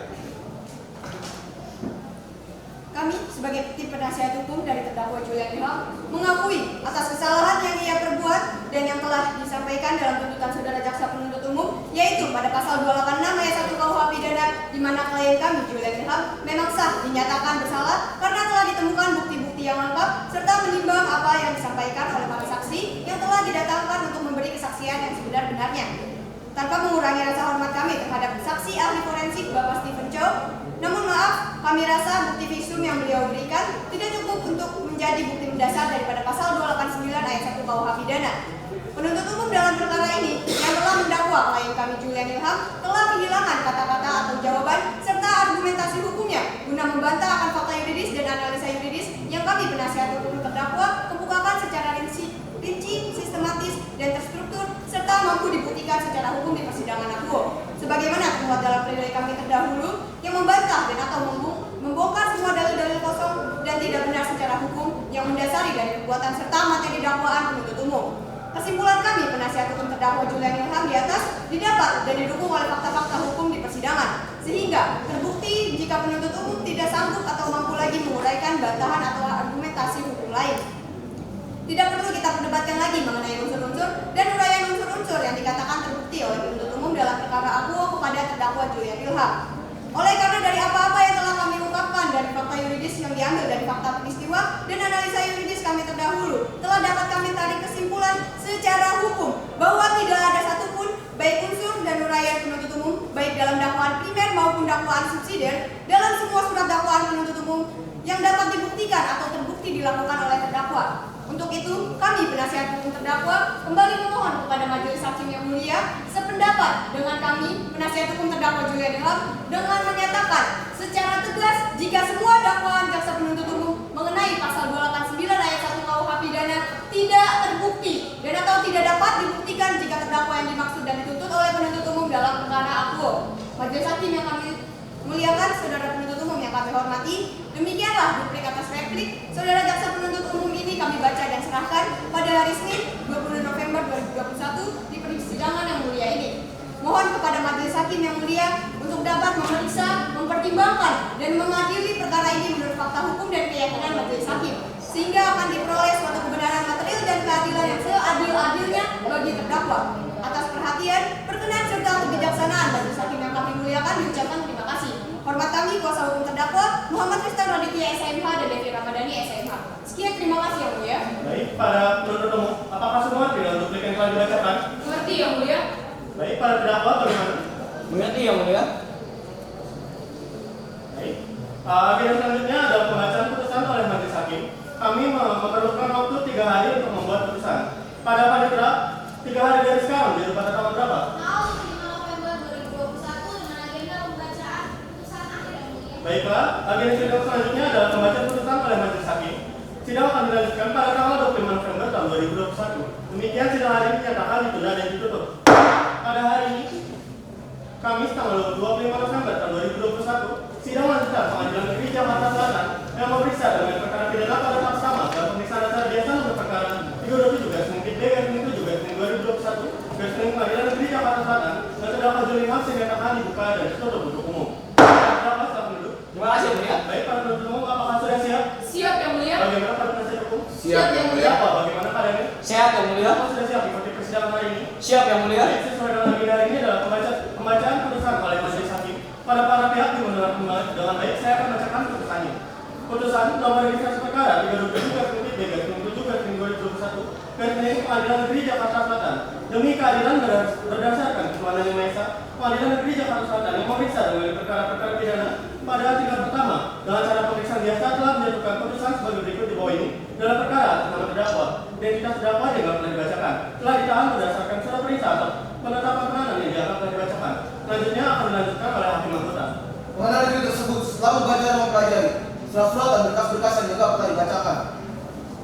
Kami sebagai tim penasihat hukum dari terdakwa Julian Ilham mengakui atas kesalahan yang ia perbuat dan yang telah disampaikan dalam tuntutan saudara jaksa penuntut umum, yaitu pada pasal 286 ayat 1 KUH pidana, di mana klien kami Julian Ilham memang sah dinyatakan bersalah karena telah ditemukan bukti-bukti yang lengkap serta menimbang apa yang disampaikan oleh para saksi yang telah didatangkan untuk memberi kesaksian yang sebenar-benarnya. Tanpa mengurangi rasa hormat kami terhadap saksi ahli forensik Bapak Stephen Chow, namun maaf, kami rasa bukti visum yang beliau berikan tidak cukup untuk menjadi bukti mendasar daripada pasal 289 ayat 1 KUH pidana. Penuntut umum dalam perkara ini yang telah mendakwa klien kami Julian Ilham telah kehilangan kata-kata atau jawaban serta argumentasi hukumnya guna membantah akan fakta yuridis dan analisa yuridis yang kami penasihat hukum terdakwa kemukakan secara rinci, sistematis, dan terstruktur serta mampu dibuktikan secara hukum di persidangan akuo. Sebagaimana termuat dalam pledoi kami terdahulu yang membantah dan atau membongkar semua dalil-dalil kosong dan tidak benar secara hukum yang mendasari dari perbuatan serta materi dakwaan penuntut umum. Kesimpulan kami penasihat hukum terdakwa Julian Ilham di atas didapat dan didukung oleh fakta-fakta hukum di persidangan, sehingga terbukti jika penuntut umum tidak sanggup atau mampu lagi menguraikan bantahan atau argumentasi hukum lain. Tidak perlu kita perdebatkan lagi mengenai unsur-unsur dan uraian unsur-unsur yang dikatakan terbukti oleh penuntut umum dalam perkara akuo kepada terdakwa Julian Ilham. Oleh karena dari apa-apa yang telah kami ungkapkan dari fakta yuridis yang diambil dari fakta peristiwa dan analisa yuridis kami terdahulu telah dapat kami tarik kesimpulan secara hukum bahwa tidak ada satupun baik unsur dan uraian penuntut umum baik dalam dakwaan primer maupun dakwaan subsidiar dalam semua surat dakwaan penuntut umum yang dapat dibuktikan atau terbukti dilakukan oleh terdakwa. Untuk itu, kami penasihat hukum terdakwa kembali memohon kepada majelis hakim yang mulia sependapat dengan kami penasihat hukum terdakwa Julian Ilham dengan menyatakan secara tegas jika semua dakwaan jaksa penuntut umum mengenai pasal 289 ayat 1 KUH pidana tidak terbukti dan atau tidak dapat dibuktikan jika terdakwa yang dimaksud dan dituntut oleh penuntut umum dalam perkara akuo. Majelis hakim yang kami muliakan, saudara penuntut umum yang kami hormati, demikianlah duplik atas replik saudara jaksa penuntut umum ini kami baca dan serahkan pada hari Senin 20 November 2021 di persidangan yang mulia ini. Mohon kepada majelis hakim yang mulia untuk dapat memeriksa, mempertimbangkan dan mengadili perkara ini menurut fakta hukum dan keyakinan majelis hakim, sehingga akan diperoleh suatu kebenaran material dan keadilan yang seadil-adilnya bagi terdakwa. Atas perhatian, perkenan serta kebijaksanaan majelis hakim yang kami muliakan diucapkan terima kasih. Hormat kami kuasa hukum terdakwa Muhammad Tristan Raditya SMH dan Devi Ramadhani SMH. Sekian, terima kasih yang mulia. Baik, para penuntut umum, apakah semua tidak untuk yang telah dibacakan? Mengerti yang mulia? Baik, para terdakwa bagaimana? Mengerti yang mulia? Baik. Agenda selanjutnya adalah pembacaan putusan oleh majelis hakim. Kami memerlukan waktu 3 hari untuk membuat putusan. Pada panitera, 3 hari dari sekarang, jadi pada tanggal berapa? Tahun 5 November 2021 dengan agenda pembacaan putusan akhir yang mulia. Baiklah, agenda sidang selanjutnya adalah pembacaan putusan oleh majelis hakim. Sidang akan dilanjutkan pada tanggal 25 November tahun 2021. Demikian sidang hari ini dinyatakan ditunda dan ditutup. Pada hari ini, Kamis tanggal 25 November tahun 2021, sidang lanjutan Pengadilan Negeri Jakarta Selatan yang memeriksa dengan perkara pidana pada tahap sama dan pemeriksaan acara biasa nomor perkara 37/B/2/2021 Garis Pengadilan Negeri Jakarta Selatan dan terdakwa Julian Ilham dinyatakan dibuka dan ditutup untuk umum. Terdakwa silakan duduk. Terima kasih yang mulia. Baik, para penuntut umum, apakah sudah siap? Siap yang mulia. Bagaimana para penasihat hukum? Siap yang mulia. Apa? Bagaimana keadaannya? Sehat yang mulia. Apakah sudah siap ikuti persidangan hari ini? Siap yang mulia. Baik, sesuai dengan agenda hari ini adalah pembacaan putusan oleh majelis hakim. Pada para pihak yang mendengar dengan baik, saya akan bacakan putusannya. Putusan nomor registrasi perkara 327/7/2021 Garis Pengadilan Negeri Jakarta Selatan. Demi keadilan berdasarkan ketuhanan yang Maha Esa, Pengadilan Negeri Jakarta Selatan yang memeriksa dengan perkara-perkara pidana pada tingkat pertama dengan cara pemeriksaan biasa telah menjatuhkan putusan sebagai berikut di bawah ini. Dalam perkara atas nama terdakwa, identitas terdakwa yang telah dibacakan telah ditahan berdasarkan surat perintah atau penetapan penahanan yang dianggap telah dibacakan. Selanjutnya akan dilanjutkan oleh hakim anggota. Mengenai review tersebut, setelah membaca dan mempelajari surat-surat dan berkas-berkas yang juga telah dibacakan,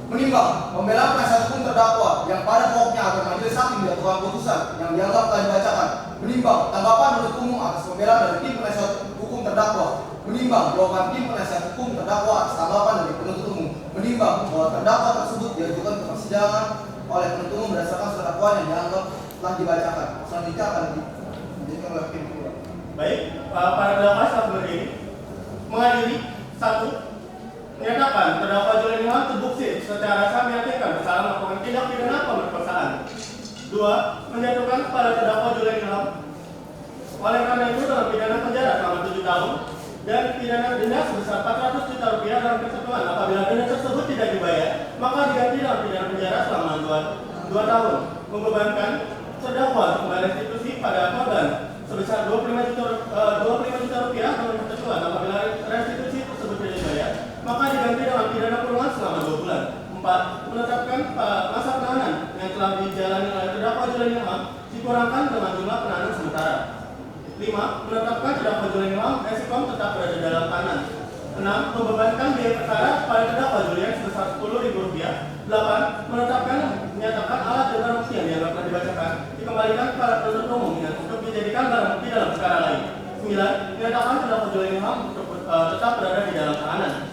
menimbang pembelaan penasihat hukum terdakwa yang pada pokoknya agar majelis hakim menjatuhkan putusan yang dianggap telah dibacakan, menimbang tanggapan penuntut umum atas pembelaan dari tim penasihat hukum terdakwa, menimbang jawaban tim penasihat hukum terdakwa atas tanggapan dari penuntut umum, menimbang bahwa terdakwa tersebut diajukan ke persidangan oleh penuntut umum berdasarkan surat dakwaan yang dianggap telah dibacakan. Selanjutnya akan dijadikan oleh hakim. Baik, para terdakwa saat berdiri mengadili 1. Menyatakan terdakwa Julian Ilham terbukti secara sah meyakinkan bersalah melakukan tindak pidana pemerkosaan. 2. Menjatuhkan kepada terdakwa Julian Ilham oleh karena itu dalam pidana penjara selama 7 tahun dan pidana denda sebesar 400 juta rupiah dalam ketentuan apabila denda tersebut tidak dibayar maka diganti dalam pidana penjara selama 2 tahun. Membebankan terdakwa untuk membayar restitusi pada korban sebesar 25 juta rupiah dalam ketentuan apabila restitusi tersebut tidak dibayar maka diganti dalam pidana kurungan selama 2 bulan. 4. Menetapkan masa penahanan yang telah dijalani oleh terdakwa Julian Ilham dikurangkan dengan jumlah penahanan sementara. 5. Menetapkan terdakwa Julian Ilham Esikom tetap berada dalam tahanan. 6. Membebankan biaya perkara pada terdakwa Julian sebesar Rp10.000. 8. Menetapkan menyatakan alat dan barang bukti yang dianggap telah dibacakan dikembalikan kepada penuntut umum untuk dijadikan barang bukti dalam perkara lain. 9. Menyatakan terdakwa Julian Ilham tetap berada di dalam tahanan.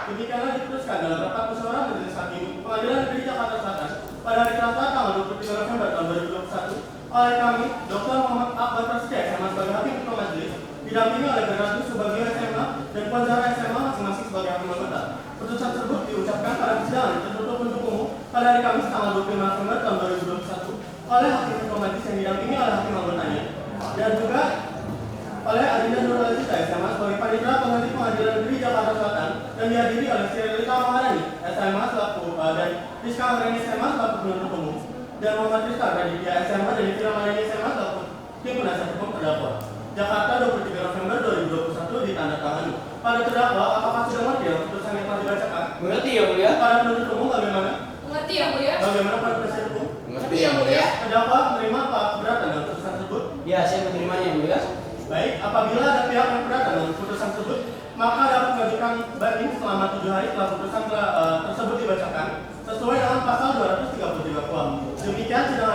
Demikianlah diputuskan dalam rapat musyawarah majelis hakim Pengadilan Negeri Jakarta Selatan pada hari Selasa tanggal 23 November tahun 2021 oleh kami, Dr. Muhammad Akbar Prasetya SMA sebagai hakim ketua majelis, didampingi oleh Gerardo Subagio SMA dan Puan Zahra SMA masing-masing sebagai hakim anggota. Putusan tersebut diucapkan pada persidangan tertutup untuk umum pada hari Kamis tanggal 25 November tahun 2021 oleh hakim ketua majelis yang didampingi oleh hakim anggotanya dan juga oleh Adinda Nurul Azizah SMA sebagai panitera pengganti Pengadilan Negeri Jakarta Selatan dan dihadiri oleh Sri Lita Maharani SMA selaku Rizka Anggreni SMA selaku penuntut umum, dan Muhammad Rizka Raditya SMA dari Firman Mareni SMA selaku tim penasihat hukum terdakwa. Jakarta 23 November 2021 ditandatangani. Pada terdakwa, apakah sudah mengerti ya putusan yang telah dibacakan? Mengerti ya mulia? Para penuntut umum bagaimana? Mengerti yang mulia? Bagaimana para penasihat hukum? Mengerti yang mulia? Terdakwa menerima apa keberatan dalam putusan tersebut? Ya, saya menerimanya yang mulia. Baik, apabila ada pihak yang keberatan dalam putusan tersebut, maka dapat mengajukan banding selama 7 hari setelah putusan tersebut dibacakan sesuai dengan pasal 233 KUHP. Demikian sidang